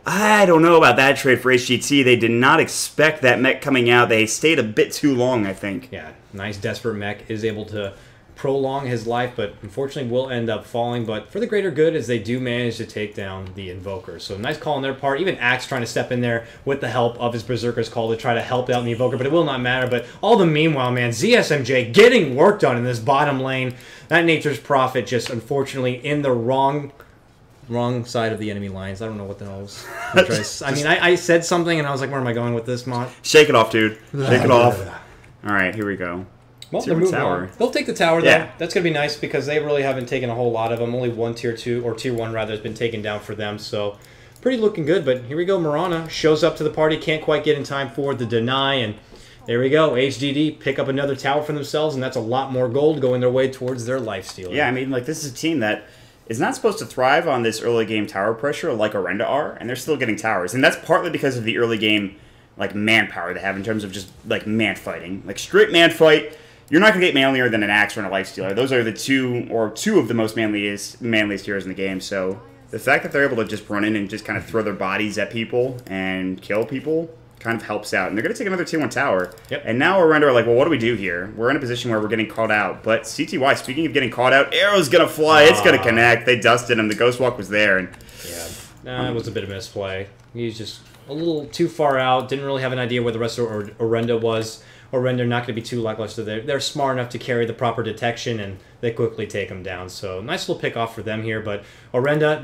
I don't know about that trade for HGT. They did not expect that mech coming out. They stayed a bit too long, I think. Yeah, nice desperate mech is able to prolong his life, but unfortunately will end up falling. But for the greater good, as they do manage to take down the Invoker. So nice call on their part. Even Axe trying to step in there with the help of his Berserker's Call to try to help out the Invoker, but it will not matter. But all the meanwhile, man, ZSMJ getting work done in this bottom lane. That Nature's Prophet just unfortunately in the wrong side of the enemy lines. I don't know what the hell was. I mean, I said something and I was like, where am I going with this, Mont? Shake it off, dude. Shake it off. All right, here we go. Well, they're moving on. They'll take the tower, though. Yeah. That's going to be nice because they really haven't taken a whole lot of them. Only one Tier 2, or Tier 1, rather, has been taken down for them. So, pretty looking good. But here we go. Marana shows up to the party. Can't quite get in time for the deny. And there we go. HDD pick up another tower for themselves. And that's a lot more gold going their way towards their lifesteal. Yeah, I mean, like, this is a team that is not supposed to thrive on this early game tower pressure like Orenda are. And they're still getting towers. And that's partly because of the early game, like, manpower they have in terms of just, like, man fighting. Like, straight man fight. You're not going to get manlier than an Axe or a Lifestealer. Those are the two of the most manliest heroes in the game. So the fact that they're able to just run in and just kind of throw their bodies at people and kill people kind of helps out. And they're going to take another Tier 1 tower. Yep. And now Orenda are like, well, what do we do here? We're in a position where we're getting caught out. But CTY, speaking of getting caught out, arrow's going to fly. It's going to connect. They dusted him. The Ghost Walk was there. And yeah, it was a bit of a misplay. He's just a little too far out. Didn't really have an idea where the rest of Orenda was. Orenda not going to be too lackluster. They're smart enough to carry the proper detection, and they quickly take them down. So nice little pick off for them here. But Orenda,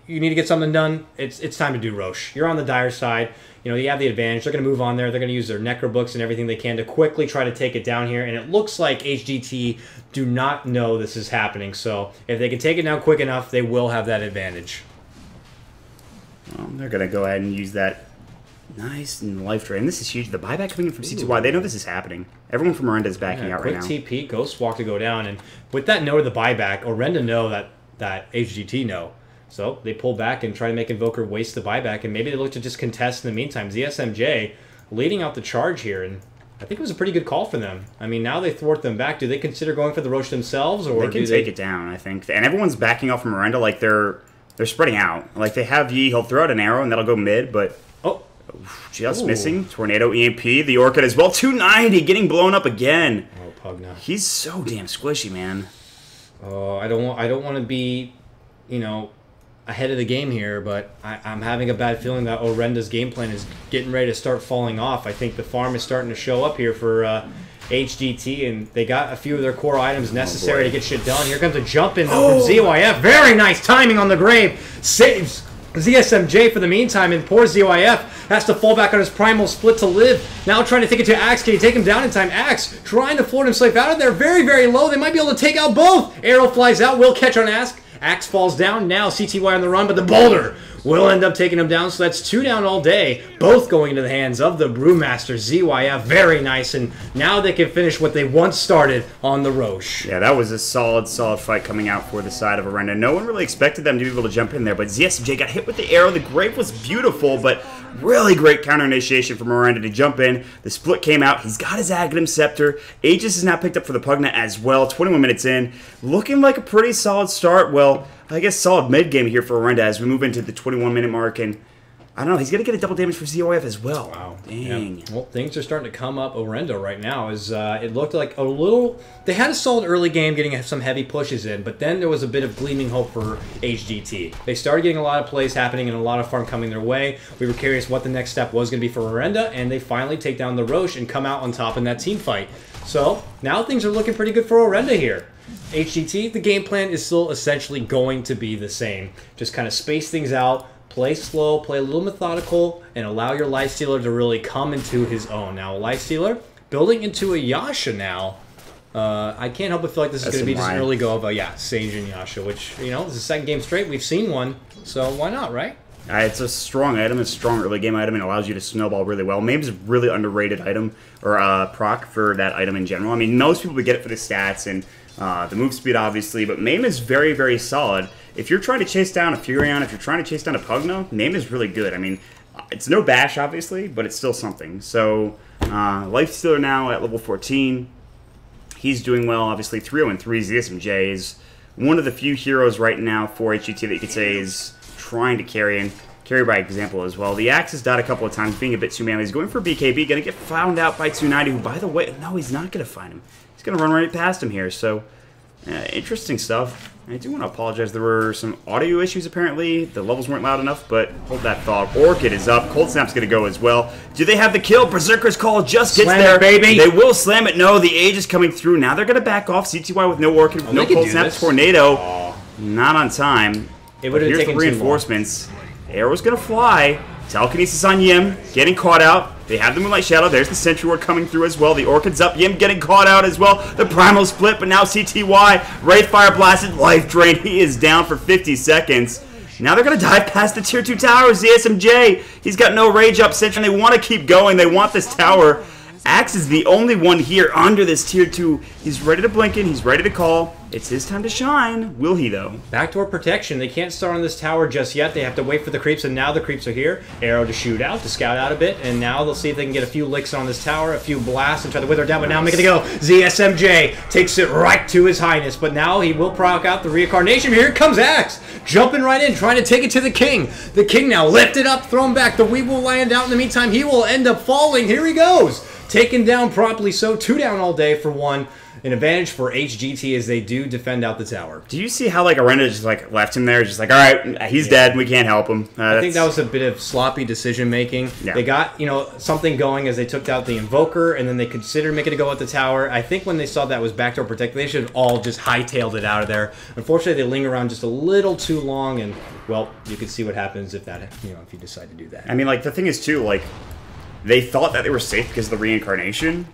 you need to get something done. It's time to do Roche. You're on the dire side. You have the advantage. They're going to move on there. They're going to use their Necro books and everything they can to quickly try to take it down here. And it looks like HGT do not know this is happening. So if they can take it down quick enough, they will have that advantage. Well, they're going to go ahead and use that. Nice and life drain. This is huge. The buyback coming in from CTY. They know this is happening. Everyone from Orenda is backing out right now. Quick TP, Ghost Walk to go down. And with that note of the buyback, Orenda know that HGT know. So they pull back and try to make Invoker waste the buyback. And maybe they look to just contest in the meantime. ZSMJ leading out the charge here. And I think it was a pretty good call for them. I mean, now they thwart them back. Do they consider going for the Roche themselves? Or they can take it down, I think. And everyone's backing off from Orenda like they're spreading out. Like they have Yi. He'll throw out an arrow and that'll go mid, but... Just missing. Tornado EMP. The Orchid as well. 290 getting blown up again. Oh, Pugna. He's so damn squishy, man. Oh, I don't want to be, ahead of the game here, but I'm having a bad feeling that Orenda's game plan is getting ready to start falling off. I think the farm is starting to show up here for HGT, and they got a few of their core items necessary to get shit done. Here comes a jump in from ZYF. Very nice timing on the grave. Saves ZSMJ for the meantime, and poor ZYF has to fall back on his primal split to live. Now trying to take it to Axe. Can he take him down in time? Axe trying to float himself out of there. Very, very low. They might be able to take out both. Arrow flies out. Will catch on Axe. Axe falls down. Now CTY on the run, but the boulder will end up taking him down. So that's 2 down all day, both going into the hands of the Brewmaster ZYF. Very nice, and now they can finish what they once started on the Roche. Yeah, that was a solid fight coming out for the side of Orenda. No one really expected them to be able to jump in there, but ZSMJ got hit with the arrow. The grave was beautiful, but really great counter initiation from Orenda to jump in. The split came out. He's got his Aghanim Scepter. Aegis is now picked up for the Pugna as well. 21 minutes in. Looking like a pretty solid start. Well, I guess solid mid-game here for Orenda as we move into the 21-minute mark. And I don't know, he's going to get a double damage for ZYF as well. Wow. Dang. Yeah. Well, things are starting to come up Orenda right now. As it looked like a little... They had a solid early game getting some heavy pushes in, but then there was a bit of gleaming hope for HGT. They started getting a lot of plays happening and a lot of farm coming their way. We were curious what the next step was going to be for Orenda, and they finally take down the Roche and come out on top in that team fight. So, now things are looking pretty good for Orenda here. HGT, the game plan is still essentially going to be the same. Just kind of space things out, play slow, play a little methodical, and allow your Lifestealer to really come into his own. Now, Lifestealer building into a Yasha now. I can't help but feel like this is going to be just an early go of Sage and Yasha, which, you know, this is the second game straight. We've seen one, so why not, right? It's a strong item. It's a strong early game item and allows you to snowball really well. Maybe it's a really underrated item or proc for that item in general. I mean, most people would get it for the stats and the move speed, obviously, but Mame is very, very solid. If you're trying to chase down a Furion, if you're trying to chase down a Pugna, Mame is really good. I mean, it's no bash, obviously, but it's still something. So, Lifestealer now at level 14. He's doing well, obviously. 3-0-3. ZSMJ is one of the few heroes right now for HGT that you could say is trying to carry by example as well. The Axe has died a couple of times, being a bit too manly. He's going for BKB, going to get found out by 290, who, by the way, no, he's not going to find him. He's going to run right past him here, so interesting stuff. I do want to apologize. There were some audio issues, apparently. The levels weren't loud enough, but hold that thought. Orchid is up. Cold Snap's going to go as well. Do they have the kill? Berserker's Call just gets slam there. It, baby. They will slam it. No, the Age is coming through. Now they're going to back off. CTY with no Orchid, no Cold Snap. Tornado. Not on time. It would have taken the reinforcements. Arrow's going to fly. Telekinesis on Yim. Getting caught out. They have the Moonlight Shadow. There's the Sentry Ward coming through as well. The Orchid's up. Yim getting caught out as well. The Primal Split, but now CTY. Wraithfire blasted. Life Drain. He is down for 50 seconds. Now they're going to dive past the Tier 2 towers. ZSMJ, he's got no rage up. Sentry, and they want to keep going. They want this tower. Axe is the only one here under this Tier 2. He's ready to blink in. He's ready to call. It's his time to shine. Will he, though? Backdoor protection. They can't start on this tower just yet. They have to wait for the creeps, and now the creeps are here. Arrow to shoot out, to scout out a bit, and now they'll see if they can get a few licks on this tower, a few blasts, and try to wither down, but now making it go. ZSMJ takes it right to his highness, but now he will proc out the reincarnation. Here comes Axe, jumping right in, trying to take it to the king. The king now lifted up, thrown back. The Weeb will land out. In the meantime, he will end up falling. Here he goes. Taken down properly, so 2 down all day for 1. An advantage for HGT as they do defend out the tower. Do you see how Orenda just left him there, just all right, he's dead, we can't help him. I think that was a bit of sloppy decision making. Yeah. They got something going as they took out the Invoker, and then they considered making it go at the tower. I think when they saw that was backdoor protect, they should have all just hightailed it out of there. Unfortunately, they linger around just a little too long, and well, you can see what happens if that if you decide to do that. I mean, the thing is too, they thought that they were safe because of the reincarnation,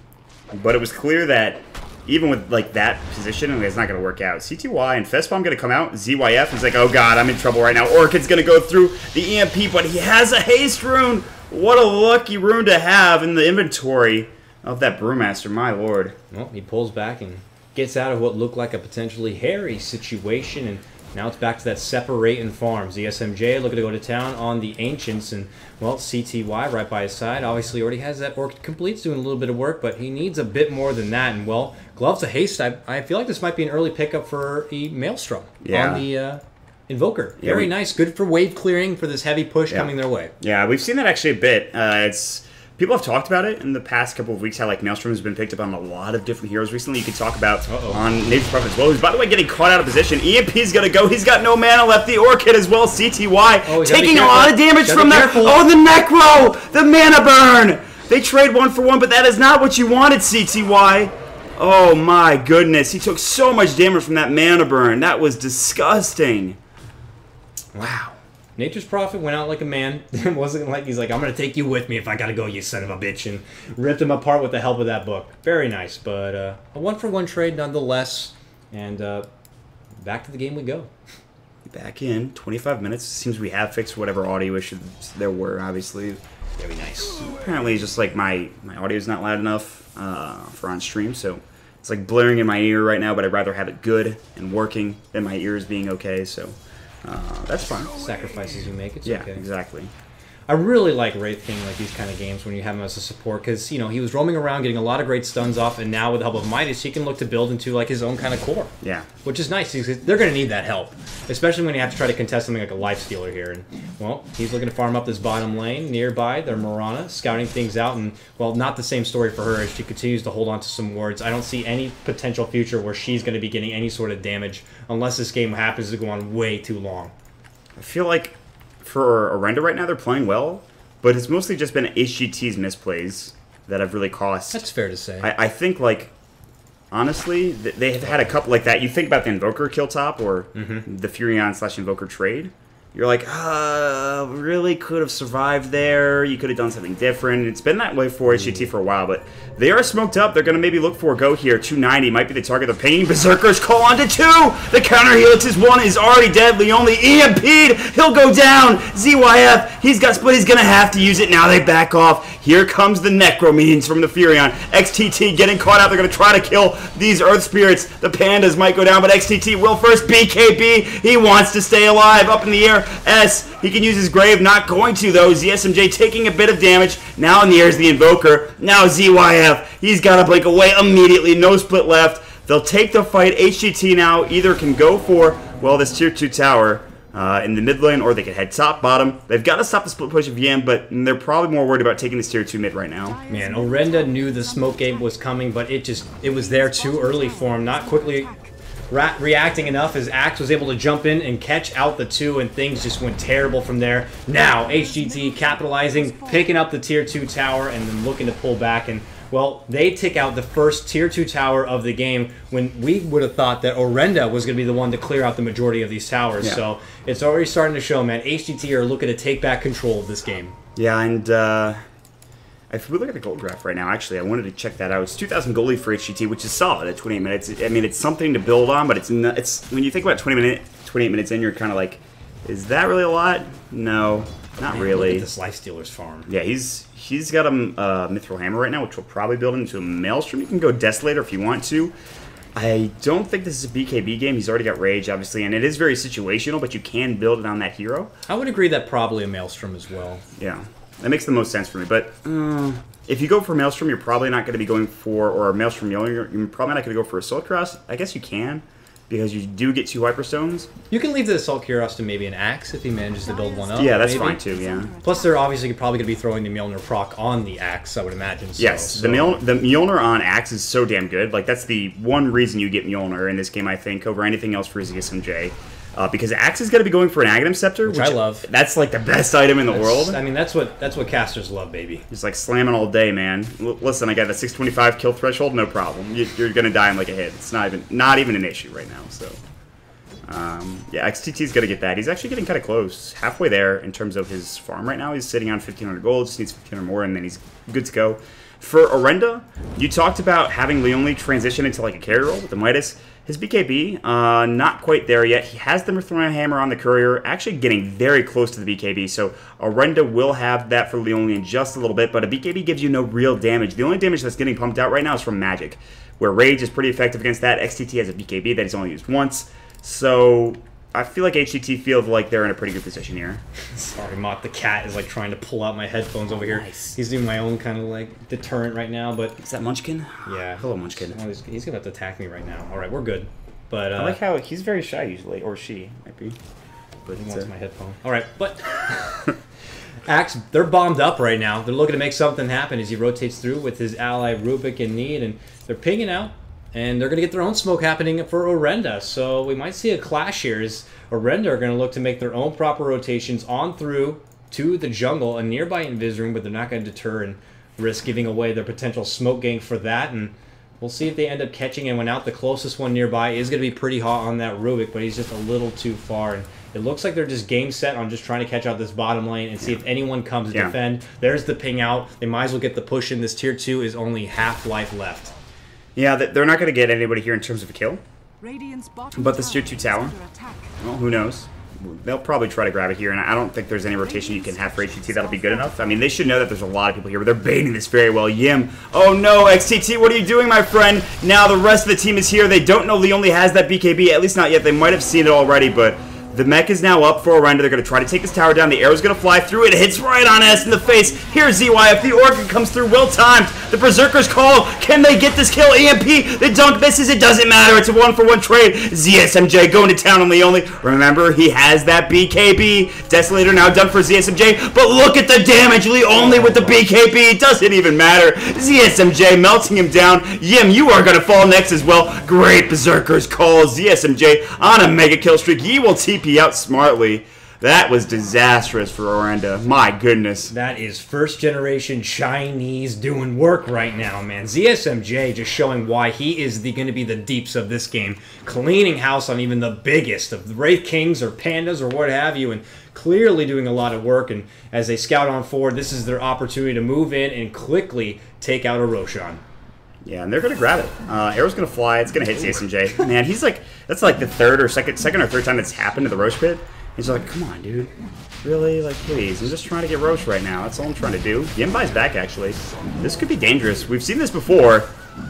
but it was clear that even with that position, it's not going to work out. CTY and Festbomb going to come out. ZYF is like, oh god, I'm in trouble right now. Orchid's going to go through the EMP, but he has a haste rune. What a lucky rune to have in the inventory of that Brewmaster, my lord. Well, he pulls back and gets out of what looked like a potentially hairy situation, and now it's back to that separate and farm. ZSMJ looking to go to town on the Ancients, and, well, CTY right by his side. Obviously already has that Orchid Complete's doing a little bit of work, but he needs a bit more than that. And, well, Gloves of Haste, I feel like this might be an early pickup for a Maelstrom on the Invoker. Yeah, very nice. Good for wave clearing for this heavy push coming their way. Yeah, we've seen that actually a bit. People have talked about it in the past couple of weeks, how Maelstrom has been picked up on a lot of different heroes recently. You could talk about on Nature's Prophet as well, who's, by the way, getting caught out of position. EMP's going to go. He's got no mana left. The Orchid as well. CTY taking a lot of damage from that. Oh, the Necro! The mana burn! They trade 1 for 1, but that is not what you wanted, CTY. Oh, my goodness. He took so much damage from that mana burn. That was disgusting. Wow. Nature's Prophet went out like a man. It wasn't like he's like, I'm going to take you with me if I got to go, you son of a bitch, and ripped him apart with the help of that book. Very nice, but a 1 for 1 trade nonetheless, and back to the game we go. back in. 25 minutes. Seems we have fixed whatever audio issues there were, obviously. Very nice. Apparently, just like my audio is not loud enough for on stream, so it's like blaring in my ear right now, but I'd rather have it good and working than my ears being okay, so that's fine. Sacrifices you make, it's okay. Yeah, exactly. I really like Wraith King like these kind of games when you have him as a support because, you know, he was roaming around getting a lot of great stuns off, and now with the help of Midas, he can look to build into like his own kind of core. Yeah. Which is nice because they're going to need that help, especially when you have to try to contest something like a Lifestealer here. And, well, he's looking to farm up this bottom lane nearby. They're Mirana, scouting things out, and, well, not the same story for her as she continues to hold on to some wards. I don't see any potential future where she's going to be getting any sort of damage unless this game happens to go on way too long. I feel like for Orenda right now, they're playing well, but it's mostly just been HGT's misplays that have really cost. That's fair to say. I think, like, honestly, they have had a couple like that. You think about the Invoker kill top or the Furion/Invoker trade. You're like, really could have survived there. You could have done something different. It's been that way for HGT for a while, but they are smoked up. They're going to maybe look for a go here. 290 might be the target. They're pinging Berserkers. Call on to 2. The counter helix is 1 is already dead. Leon EMP'd. He'll go down. ZYF, he's got split. He's going to have to use it. Now they back off. Here comes the Necro means from the Furion. XTT getting caught out. They're going to try to kill these Earth Spirits. The Pandas might go down, but XTT will first. BKB, he wants to stay alive. Up in the air. S, he can use his grave, not going to though. ZSMJ taking a bit of damage. Now in the air is the Invoker. Now ZYF, he's got to blink away immediately. No split left. They'll take the fight. HGT now either can go for, well, this tier 2 tower in the mid lane, or they can head top, bottom. They've got to stop the split push of VM, but they're probably more worried about taking this tier 2 mid right now. Man, Orenda knew the smoke game was coming, but it was there too early for him. Not quickly reacting enough as Axe was able to jump in and catch out the 2, and things just went terrible from there. Now HGT capitalizing, picking up the tier 2 tower and then looking to pull back, and well, they take out the first tier 2 tower of the game when we would have thought that Orenda was going to be the one to clear out the majority of these towers. Yeah. So it's already starting to show, man. HGT are looking to take back control of this game. Yeah, and if we look at the gold graph right now, actually, I wanted to check that out. It's 2,000 goalie for HGT, which is solid at 28 minutes. I mean, it's something to build on, but it's not, when you think about 28 minutes in, you're kind of like, is that really a lot? No, not really. Look at this Lifestealer's farm. Yeah, he's got a Mithril Hammer right now, which will probably build into a Maelstrom. You can go Desolator if you want to. I don't think this is a BKB game. He's already got Rage, obviously, and it is very situational, but you can build it on that hero. I would agree that probably a Maelstrom as well. Yeah. That makes the most sense for me, but if you go for Maelstrom, you're probably not going to be going for, or Maelstrom Mjolnir, you're probably not going to go for Assault Cross. I guess you can, because you do get 2 Hyperstones. You can leave the Assault Cuirass to maybe an Axe if he manages to build one up. Yeah, that's maybe. Fine too, yeah. Plus, they're obviously probably going to be throwing the Mjolnir proc on the Axe, I would imagine. So, yes, the Mjolnir on Axe is so damn good. Like, that's the one reason you get Mjolnir in this game, I think, over anything else for ZSMJ. Because Axe is going to be going for an Aghanim Scepter, which I love. That's like the best item in the world. I mean, that's what casters love, baby. Just like slamming all day, man. Listen, I got a 625 kill threshold, no problem. You're going to die in like a hit. It's not even an issue right now. So, yeah, XTT's going to get that. He's actually getting kind of close, halfway there in terms of his farm right now. He's sitting on 1,500 gold, just needs 1,500 more, and then he's good to go. For Orenda, you talked about having Leonly transition into like a carry role with the Midas. His BKB, not quite there yet. He has the Mithril Hammer on the Courier, actually getting very close to the BKB, so Orenda will have that for Leonly in just a little bit, but a BKB gives you no real damage. The only damage that's getting pumped out right now is from Magic, where Rage is pretty effective against that. XTT has a BKB that he's only used once, so I feel like HGT feels like they're in a pretty good position here. Sorry, Mott, the cat is like trying to pull out my headphones over here. Nice. He's doing my own kind of like deterrent right now, but... Is that Munchkin? Yeah. Hello, Munchkin. Oh, he's going to have to attack me right now. All right, we're good. But I like how he's very shy usually, or she might be. But he wants my headphone. All right, but... Axe, they're bombed up right now. They're looking to make something happen as he rotates through with his ally Rubik in need, and they're pinging out. And they're going to get their own smoke happening for Orenda. So we might see a clash here as Orenda are going to look to make their own proper rotations on through to the jungle, a nearby Invis room, but they're not going to deter and risk giving away their potential smoke gank for that. And we'll see if they end up catching anyone out. The closest one nearby is going to be pretty hot on that Rubik, but he's just a little too far. And it looks like they're just game set on just trying to catch out this bottom lane and see if anyone comes to defend. There's the ping out. They might as well get the push in. This tier 2 is only half life left. Yeah, they're not going to get anybody here in terms of a kill. But this tier 2 tower, well, who knows? they'll probably try to grab it here, and I don't think there's any rotation you can have for HGT that'll be good enough. I mean, they should know that there's a lot of people here, but they're baiting this very well. Yim. Oh no, XTT, what are you doing, my friend? Now the rest of the team is here. They don't know Lee only has that BKB, at least not yet. They might have seen it already, but the mech is now up for Orenda. They're going to try to take this tower down. The arrow's going to fly through. It hits right on S in the face. Here's ZYF. The Orchid comes through. Well timed. The Berserker's call. Can they get this kill? EMP. The dunk misses. It doesn't matter. It's a 1-for-1 trade. ZSMJ going to town on Lee only. Remember, he has that BKB. Desolator now done for ZSMJ. But look at the damage. Lee only with the BKB. It doesn't even matter. ZSMJ melting him down. Yim, you are going to fall next as well. Great Berserker's call. ZSMJ on a mega kill streak. He will TP out smartly. That was disastrous for Orenda. My goodness. That is first generation Chinese doing work right now, man. ZSMJ just showing why he is going to be the deeps of this game. Cleaning house on even the biggest of the Wraith Kings or Pandas or what have you, and clearly doing a lot of work. And as they scout on forward, this is their opportunity to move in and quickly take out a Roshan. Yeah, and they're going to grab it. Arrow's going to fly. It's going to hit ZSMJ. Man, he's like, that's like the second or third time that's happened to the Roche pit. He's like, come on, dude. Really? Like, please. I'm just trying to get Roche right now. That's all I'm trying to do. Yembai's back, actually. This could be dangerous. We've seen this before.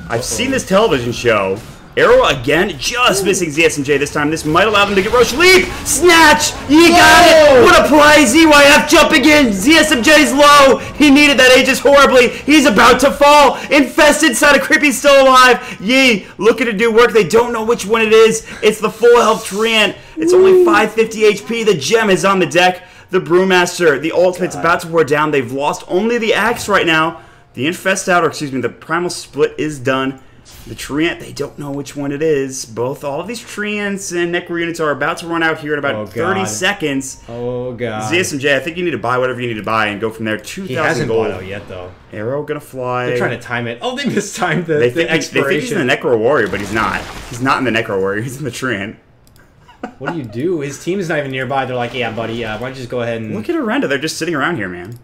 I've seen this television show. Arrow again, just missing ZSMJ this time. This might allow them to get Roche. Leap! Snatch! You got it! What a play! ZYF jumping in! ZSMJ's low! He needed that Aegis horribly. He's about to fall! Infested inside of Creepy's still alive! Yee! Looking to do work. They don't know which one it is. It's the full health Treant. It's only 550 HP. The gem is on the deck. The Brewmaster, the ultimate's about to wear down. They've lost only the axe right now. The Infest out, or excuse me, the Primal Split is done. The Treant, they don't know which one it is. All of these Treants and Necro units are about to run out here in about 30 seconds. Oh, God. ZSMJ, I think you need to buy whatever you need to buy and go from there. 2,000 gold. He hasn't bought out yet, though. Arrow gonna fly. They're trying to time it. Oh, they mistimed the expiration. They think he's in the Necro Warrior, but he's not. He's not in the Necro Warrior. He's in the Treant. What do you do? His team is not even nearby. They're like, yeah, buddy, why don't you just go ahead and... Look at Orenda. They're just sitting around here, man.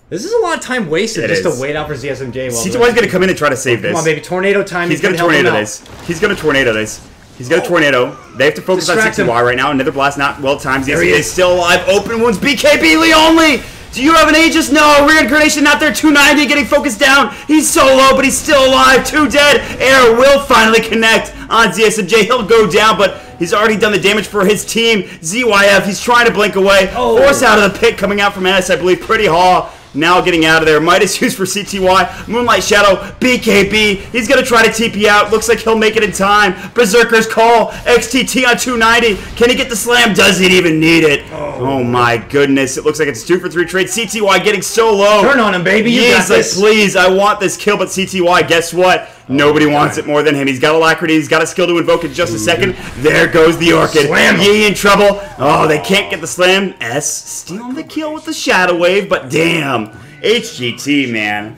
This is a lot of time wasted just to wait out for ZSMJ. CTY's going to come in and try to save this. Come on, baby. Tornado time. He's going to tornado this. He's going to tornado this. He's going to tornado. They have to focus on CTY right now. Another blast not well timed. ZSMJ still alive. Open wounds. BKB Lee only. Do you have an Aegis? No. Reincarnation not there. 290 getting focused down. He's so low, but he's still alive. 2 dead. Air will finally connect on ZSMJ. He'll go down, but he's already done the damage for his team. ZYF, he's trying to blink away. Force out of the pit coming out from NS, I believe. Pretty Haw. Now getting out of there. Midas used for CTY. Moonlight Shadow. BKB. He's going to try to TP out. Looks like he'll make it in time. Berserker's call. XTT on 290. Can he get the slam? Does he even need it? Oh my goodness. It looks like it's 2 for 3 trade. CTY getting so low. Turn on him, baby. You got this. Like, please, I want this kill. But CTY, guess what? Nobody wants it more than him. He's got Alacrity. He's got a skill to invoke in just a second. There goes the Orchid. Yee in trouble. Oh, they can't get the slam. S stealing the kill with the Shadow Wave, but damn. HGT, man.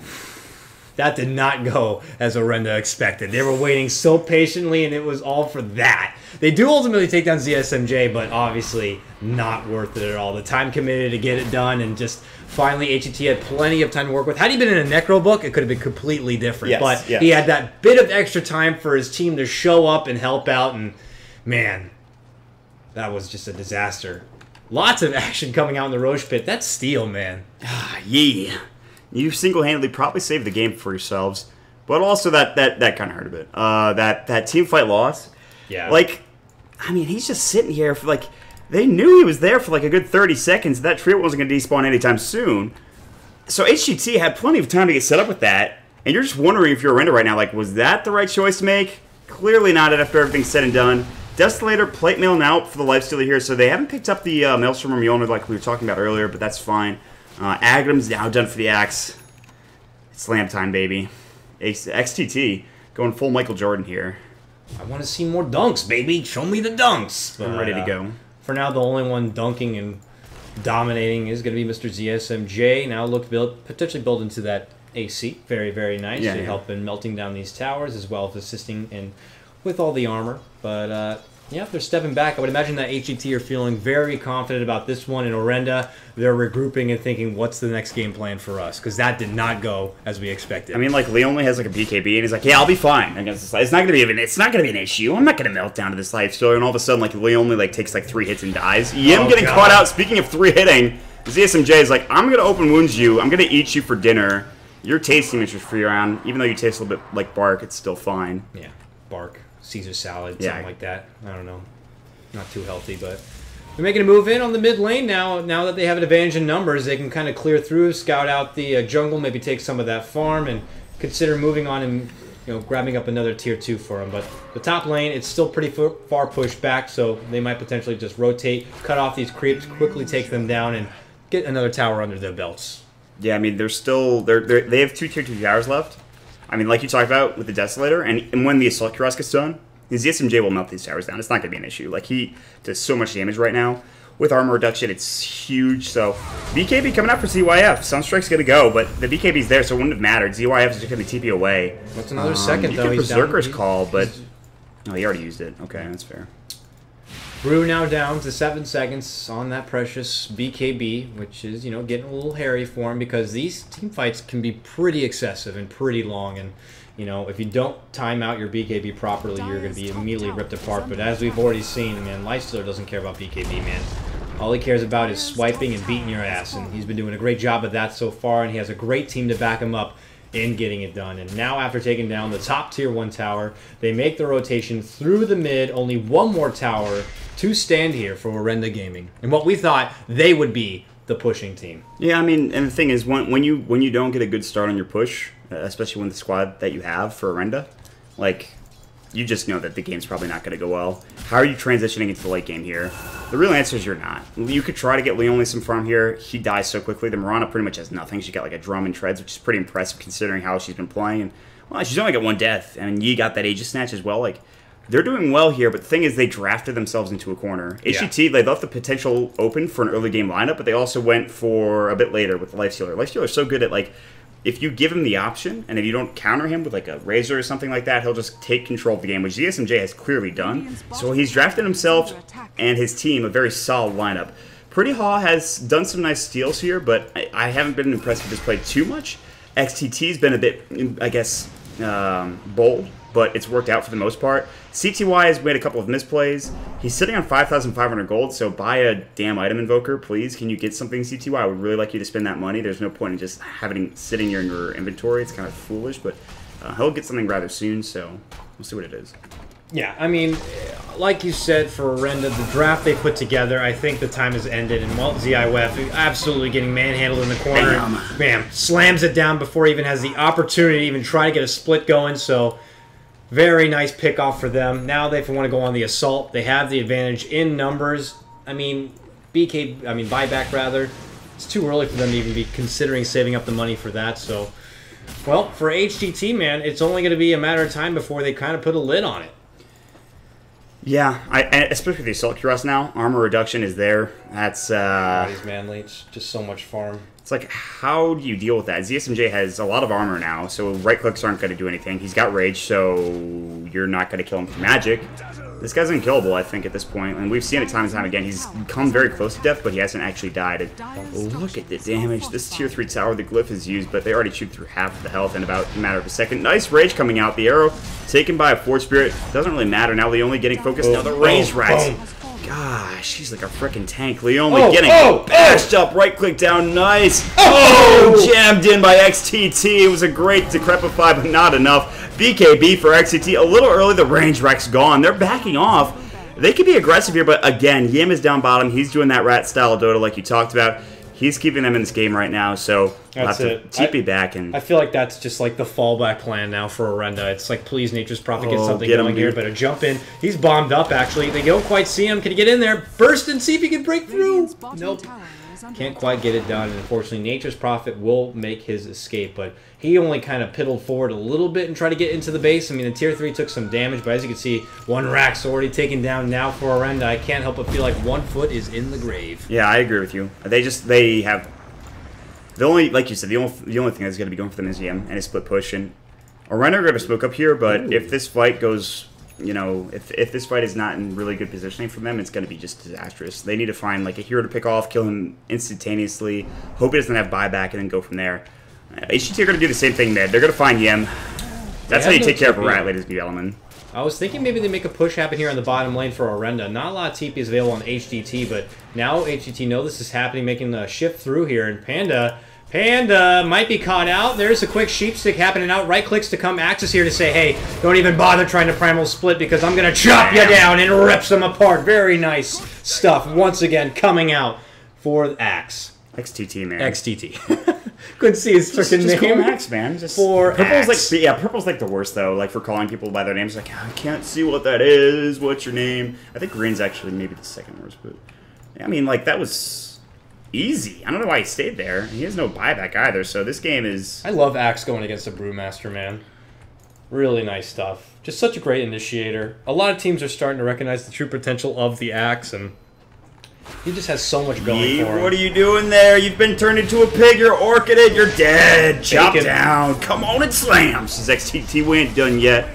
That did not go as Orenda expected. They were waiting so patiently, and it was all for that. They do ultimately take down ZSMJ, but obviously not worth it at all. The time committed to get it done, and just finally HGT had plenty of time to work with. Had he been in a Necro book, it could have been completely different. But he had that bit of extra time for his team to show up and help out, and man, that was just a disaster. Lots of action coming out in the Roche pit. That's steel, man. Yee. You single-handedly probably saved the game for yourselves, but also that kind of hurt a bit. That team fight loss. Yeah. Like, I mean, he's just sitting here for like, they knew he was there for like a good 30 seconds. That trio wasn't going to despawn anytime soon. So HGT had plenty of time to get set up with that, and you're just wondering if you're Orenda right now, like, was that the right choice to make? Clearly not after everything's said and done. Desolator, Plate Mail now for the Lifestealer here, so they haven't picked up the Maelstrom or Mjolnir like we were talking about earlier, but that's fine. Agham's now done for the axe. It's slam time, baby. XTT going full Michael Jordan here. I want to see more dunks, baby. Show me the dunks. I'm ready to go. For now, the only one dunking and dominating is going to be Mr. ZSMJ. Now look potentially build into that AC. Very, very nice to help in melting down these towers, as well as assisting in with all the armor. But Yeah, they're stepping back. I would imagine that HGT are feeling very confident about this one. In Orenda, they're regrouping and thinking, what's the next game plan for us? Because that did not go as we expected. I mean, like, Lee only has like a BKB, and he's like, yeah, I'll be fine against this. It's not gonna be an issue. I'm not gonna melt down to this life stealer. And all of a sudden, like, Lee only like takes like 3 hits and dies. Yim getting caught out. Speaking of 3 hitting, ZSMJ is like, I'm gonna open wounds you. I'm gonna eat you for dinner. Your tasting is just free around. Even though you taste a little bit like bark, it's still fine. Yeah, bark, Caesar salad, something like that. I don't know. Not too healthy, but they're making a move in on the mid lane now. Now that they have an advantage in numbers, they can kind of clear through, scout out the jungle, maybe take some of that farm, and consider moving on and grabbing up another tier 2 for them. But the top lane, it's still pretty far pushed back, so they might potentially just rotate, cut off these creeps, quickly take them down, and get another tower under their belts. Yeah, I mean, they have 2 tier 2 towers left. I mean, like you talked about with the Desolator, and when the Assault Cuirass gets done, his SMJ will melt these towers down. It's not going to be an issue. Like, he does so much damage right now. With armor reduction, it's huge. So, BKB coming out for ZYF. Sunstrike's going to go, but the BKB's there, so it wouldn't have mattered. ZYF is just going to TP away. What's another second, though? You could Berserker's Call, but... Oh, he already used it. Okay, that's fair. Brew now down to 7 seconds on that precious BKB, which is, getting a little hairy for him because these team fights can be pretty excessive and pretty long. And, if you don't time out your BKB properly, you're going to be immediately ripped apart. But as we've already seen, man, Lifestealer doesn't care about BKB, man. All he cares about is swiping and beating your ass. And he's been doing a great job of that so far, and he has a great team to back him up in getting it done. And now after taking down the top tier 1 tower, they make the rotation through the mid, only one more tower to stand here for Orenda Gaming. And what we thought they would be the pushing team. Yeah, I mean, and the thing is, when you don't get a good start on your push, especially when the squad that you have for Orenda, like, you just know that the game's probably not going to go well. How are you transitioning into the late game here? The real answer is you're not. You could try to get Leonly some farm here. He dies so quickly. The Mirana pretty much has nothing. She got like a drum and treads, which is pretty impressive considering how she's been playing. And, well, she's only got 1 death, and Yi got that Aegis Snatch as well. Like, they're doing well here, but the thing is they drafted themselves into a corner. HGT, they left the potential open for an early game lineup, but they also went for a bit later with the Lifestealer. Lifestealer is so good at, like, if you give him the option, and if you don't counter him with, like, a Razor or something like that, he'll just take control of the game, which ZSMJ has clearly done. So he's drafted himself and his team a very solid lineup. Pretty Haw has done some nice steals here, but I haven't been impressed with his play too much. XTT's been a bit, I guess, bold, but it's worked out for the most part. CTY has made a couple of misplays. He's sitting on 5,500 gold, so buy a damn item invoker, please. Can you get something, CTY? I would really like you to spend that money. There's no point in just having it sitting here in your inventory. It's kind of foolish, but he'll get something rather soon, so we'll see what it is. Yeah, I mean, like you said, for Orenda, the draft they put together, I think the time has ended, and Walt ZIWF absolutely getting manhandled in the corner. Bam, slams it down before he even has the opportunity to even try to get a split going, so very nice pick-off for them. Now they want to go on the assault. They have the advantage in numbers. I mean, buyback rather. It's too early for them to even be considering saving up the money for that, so... Well, for HGT, man, it's only going to be a matter of time before they kind of put a lid on it. Yeah, especially with the Assault Cuirass now, armor reduction is there. That's He's manly. It's just so much farm. It's like, how do you deal with that? ZSMJ has a lot of armor now, so right clicks aren't going to do anything. He's got rage, so you're not going to kill him through magic. This guy's unkillable, I think, at this point, and we've seen it time and time again. He's come very close to death, but he hasn't actually died. And look at the damage. This tier 3 tower, the glyph is used, but they already chewed through half of the health in about a matter of a second. Nice rage coming out. The arrow taken by a Forge Spirit. Doesn't really matter. Now Leonly getting focused. Now the range racks. Gosh, she's like a freaking tank. Leonly getting bashed up. Right click down. Nice. Jammed in by XTT. It was a great Decrepify, but not enough. BKB for XTT. A little early. The range wreck's gone. They're backing off. They could be aggressive here, but again, Yim is down bottom. He's doing that rat style Dota like you talked about. He's keeping them in this game right now, so that's it. TP back. And I feel like that's just like the fallback plan now for Orenda. It's like, please, Nature's Prophet, get something going here. Better jump in. He's bombed up, actually. They don't quite see him. Can he get in there? Burst and see if he can break through. Nope. Can't quite get it done. And unfortunately, Nature's Prophet will make his escape, but he only kind of piddled forward a little bit and tried to get into the base. I mean, the tier 3 took some damage, but as you can see, one rack's already taken down now for Orenda. I can't help but feel like 1 foot is in the grave. Yeah, I agree with you. They have the only, like you said, the only thing that's going to be going for them is Yim and his split push. And Orenda are going to smoke up here, but if this fight goes you know, if this fight is not in really good positioning for them, it's going to be just disastrous. They need to find like a hero to pick off, kill him instantaneously, hope he doesn't have buyback, and then go from there. HGT are going to do the same thing mid. They're going to find Yem. That's how you take care of a rat, ladies and gentlemen. I was thinking maybe they make a push happen here on the bottom lane for Orenda. Not a lot of TP is available on HGT, but now HGT know this is happening, making the shift through here, and Panda might be caught out. There's a quick sheep stick happening out. Right clicks to come. Axis here to say, hey, don't even bother trying to primal split because I'm going to chop you down and rips them apart. Very nice stuff. Once again, coming out for Axe. XTT, man. XTT. Couldn't see his freaking name. Just call him Axe, man. Just for Purple's Axe. like, yeah, Purple's like the worst though. Like for calling people by their names, like I can't see what that is. What's your name? I think Green's actually maybe the second worst, but I mean, like that was easy. I don't know why he stayed there. He has no buyback either. So this game is. I love Axe going against a Brewmaster, man. Really nice stuff. Just such a great initiator. A lot of teams are starting to recognize the true potential of the Axe, and he just has so much going for him. What are you doing there? You've been turned into a pig. You're orchided. You're dead. Chop down. Come on and slam. Since XTT, we ain't done yet.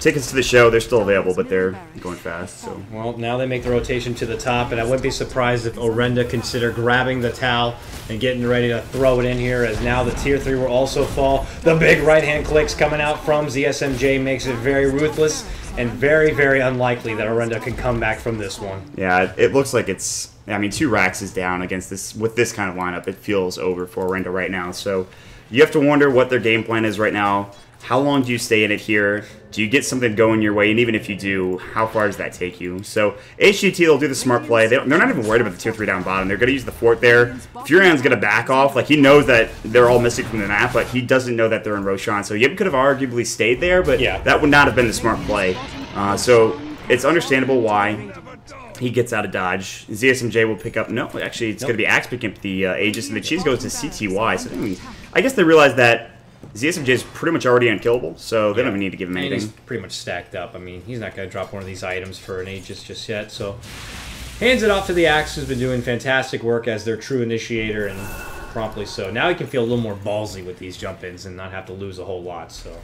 Tickets to the show, they're still available, but they're going fast. So. Well, now they make the rotation to the top, and I wouldn't be surprised if Orenda consider grabbing the towel and getting ready to throw it in here, as now the Tier 3 will also fall. The big right-hand clicks coming out from ZSMJ makes it very ruthless and very, very unlikely that Orenda can come back from this one. Yeah, it looks like it's... I mean, 2 racks is down against this. With this kind of lineup, it feels over for Orenda right now. So you have to wonder what their game plan is right now. How long do you stay in it here? Do you get something going your way? And even if you do, how far does that take you? So HGT, they'll do the smart play. They're not even worried about the Tier 3 down bottom. They're going to use the fort there. Furion's going to back off. Like, he knows that they're all missing from the map, but he doesn't know that they're in Roshan. So Yip could have arguably stayed there, but yeah, that would not have been the smart play. So it's understandable why he gets out of dodge. ZSMJ will pick up... No, actually, it's going to be Axe picking up the Aegis, and the cheese goes to CTY. So I guess they realize that ZSMJ is pretty much already unkillable, so they don't even need to give him anything. He's pretty much stacked up. I mean, he's not going to drop one of these items for an Aegis just yet, so hands it off to the Axe, who's been doing fantastic work as their true initiator, and promptly so. Now he can feel a little more ballsy with these jump-ins and not have to lose a whole lot, so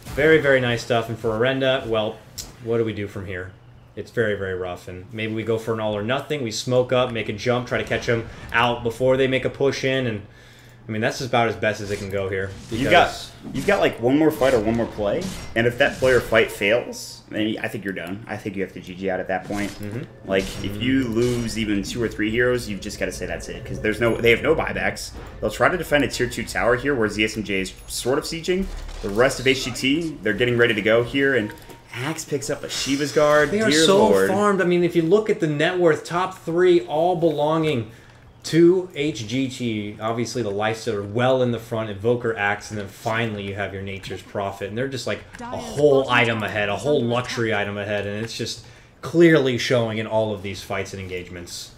very, very nice stuff. And for Orenda, well, what do we do from here? It's very, very rough, and maybe we go for an all or nothing. We smoke up, make a jump, try to catch them out before they make a push in, and I mean, that's about as best as it can go here. You've got like one more fight or one more play, and if that play or fight fails, then I think you're done. I think you have to GG out at that point. Like, if you lose even 2 or 3 heroes, you've just got to say that's it, because they have no buybacks. They'll try to defend a Tier 2 tower here, where ZSMJ is sort of sieging. The rest of HGT, they're getting ready to go here, and Axe picks up a Shiva's Guard. They are so farmed. I mean, if you look at the net worth, top 3 all belonging to HGT. Obviously, the Lifesteal are well in the front, Evoker, Axe, and then finally you have your Nature's Prophet. And they're just like a whole item ahead, a whole luxury item ahead, and it's just clearly showing in all of these fights and engagements.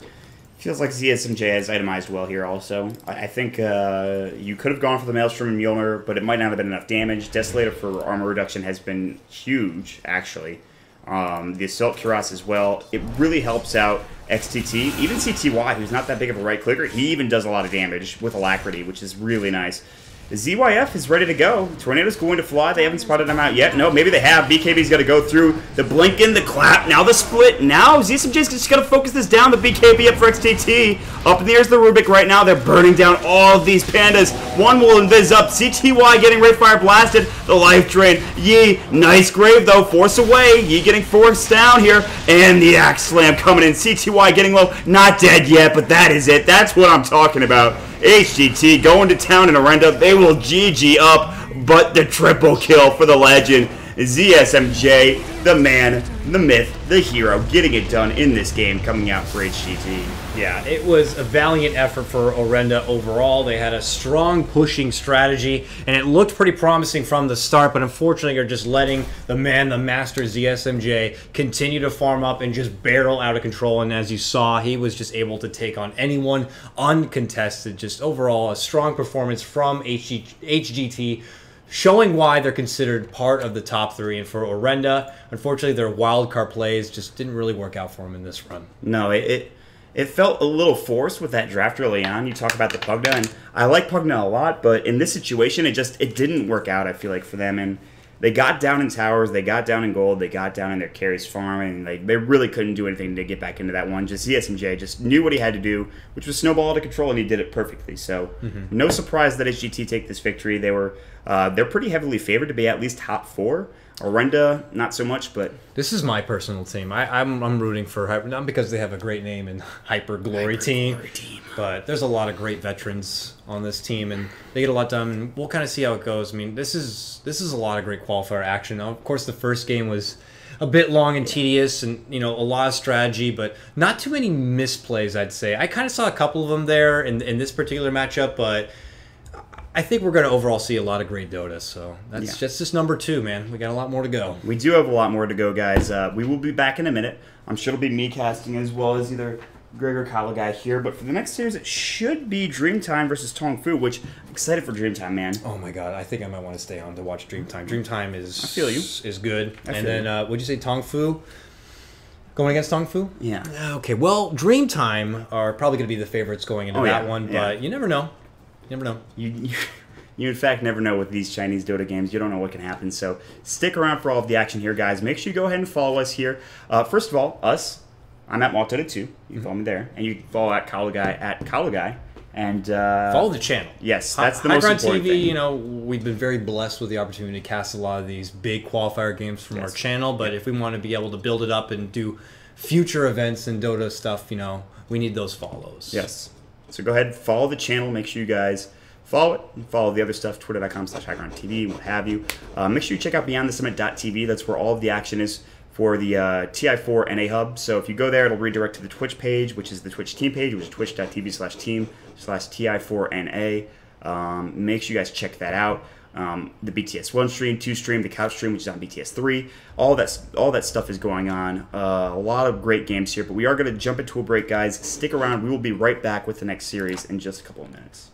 Feels like ZSMJ has itemized well here also. I think you could have gone for the Maelstrom and Mjolnir, but it might not have been enough damage. Desolator for armor reduction has been huge, actually. The Assault Cuirass as well. It really helps out XTT. Even CTY, who's not that big of a right clicker, he even does a lot of damage with Alacrity, which is really nice. The ZYF is ready to go. Tornado's going to fly. They haven't spotted him out yet. No, maybe they have. BKB's got to go through the blinking, the clap, now the split. Now ZSMJ's just got to focus this down. The BKB up for XTT. Up in the air's the Rubik right now. They're burning down all of these pandas. One will invis up. CTY getting Ray Fire blasted. The life drain. Yi, nice grave though. Force away. Yi getting forced down here. And the Axe Slam coming in. CTY getting low. Not dead yet, but that is it. That's what I'm talking about. HGT going to town in Orenda. They will GG up, but the triple kill for the legend. ZSMJ, the man, the myth, the hero, getting it done in this game, coming out for HGT. Yeah, it was a valiant effort for Orenda overall. They had a strong pushing strategy, and it looked pretty promising from the start, but unfortunately you're just letting the man, the master ZSMJ, continue to farm up and just barrel out of control, and as you saw, he was just able to take on anyone uncontested. Just overall, a strong performance from HGT, showing why they're considered part of the top 3. And for Orenda, unfortunately, their wildcard plays just didn't really work out for them in this run. No, it felt a little forced with that draft early on. You talk about the Pugna, and I like Pugna a lot, but in this situation, it didn't work out, I feel like, for them. And they got down in towers, they got down in gold, they got down in their carries farm, and they really couldn't do anything to get back into that one. Just ZSMJ just knew what he had to do, which was snowball out of control, and he did it perfectly. So no surprise that HGT take this victory. They're pretty heavily favored to be at least top 4. Orenda, not so much, but this is my personal team. I'm rooting for Hyper, not because they have a great name in Hyper Glory team, but there's a lot of great veterans on this team, and they get a lot done. And we'll kind of see how it goes. I mean, this is a lot of great qualifier action. Now, of course, the first game was a bit long and tedious, and a lot of strategy, but not too many misplays. I'd say I kind of saw a couple of them there in this particular matchup, but I think we're going to overall see a lot of great Dota, so that's just number 2, man. We got a lot more to go. We do have a lot more to go, guys. We will be back in a minute. I'm sure it'll be me casting as well as either Greg or Kyle guy here, but for the next series, it should be Dreamtime versus Tong Fu, which I'm excited for Dreamtime, man. Oh my god, I think I might want to stay on to watch Dreamtime. Dreamtime is I feel you. Is good. And then, would you say Tong Fu? Going against Tong Fu? Yeah. Okay, well, Dreamtime are probably going to be the favorites going into that one, but you never know. You never know. You in fact never know with these Chinese Dota games. You don't know what can happen. So stick around for all of the action here, guys. Make sure you go ahead and follow us here. First of all, us. I'm at Maltota2. You can follow me there, and you can follow at Kalaguy and follow the channel. Yes, that's the most important TV, thing. We've been very blessed with the opportunity to cast a lot of these big qualifier games from our channel. But if we want to be able to build it up and do future events and Dota stuff, we need those follows. Yes. So go ahead, follow the channel. Make sure you guys follow it and follow the other stuff, twitter.com/HighgroundTV, what have you. Make sure you check out BeyondTheSummit.tv. That's where all of the action is for the TI4 NA Hub. So if you go there, it'll redirect to the Twitch page, which is the Twitch team page, which is twitch.tv/team/TI4NA. Make sure you guys check that out. The BTS 1 stream, 2 stream, the couch stream, which is on BTS 3. All that stuff is going on. A lot of great games here, but we are going to jump into a break, guys. Stick around. We will be right back with the next series in just a couple of minutes.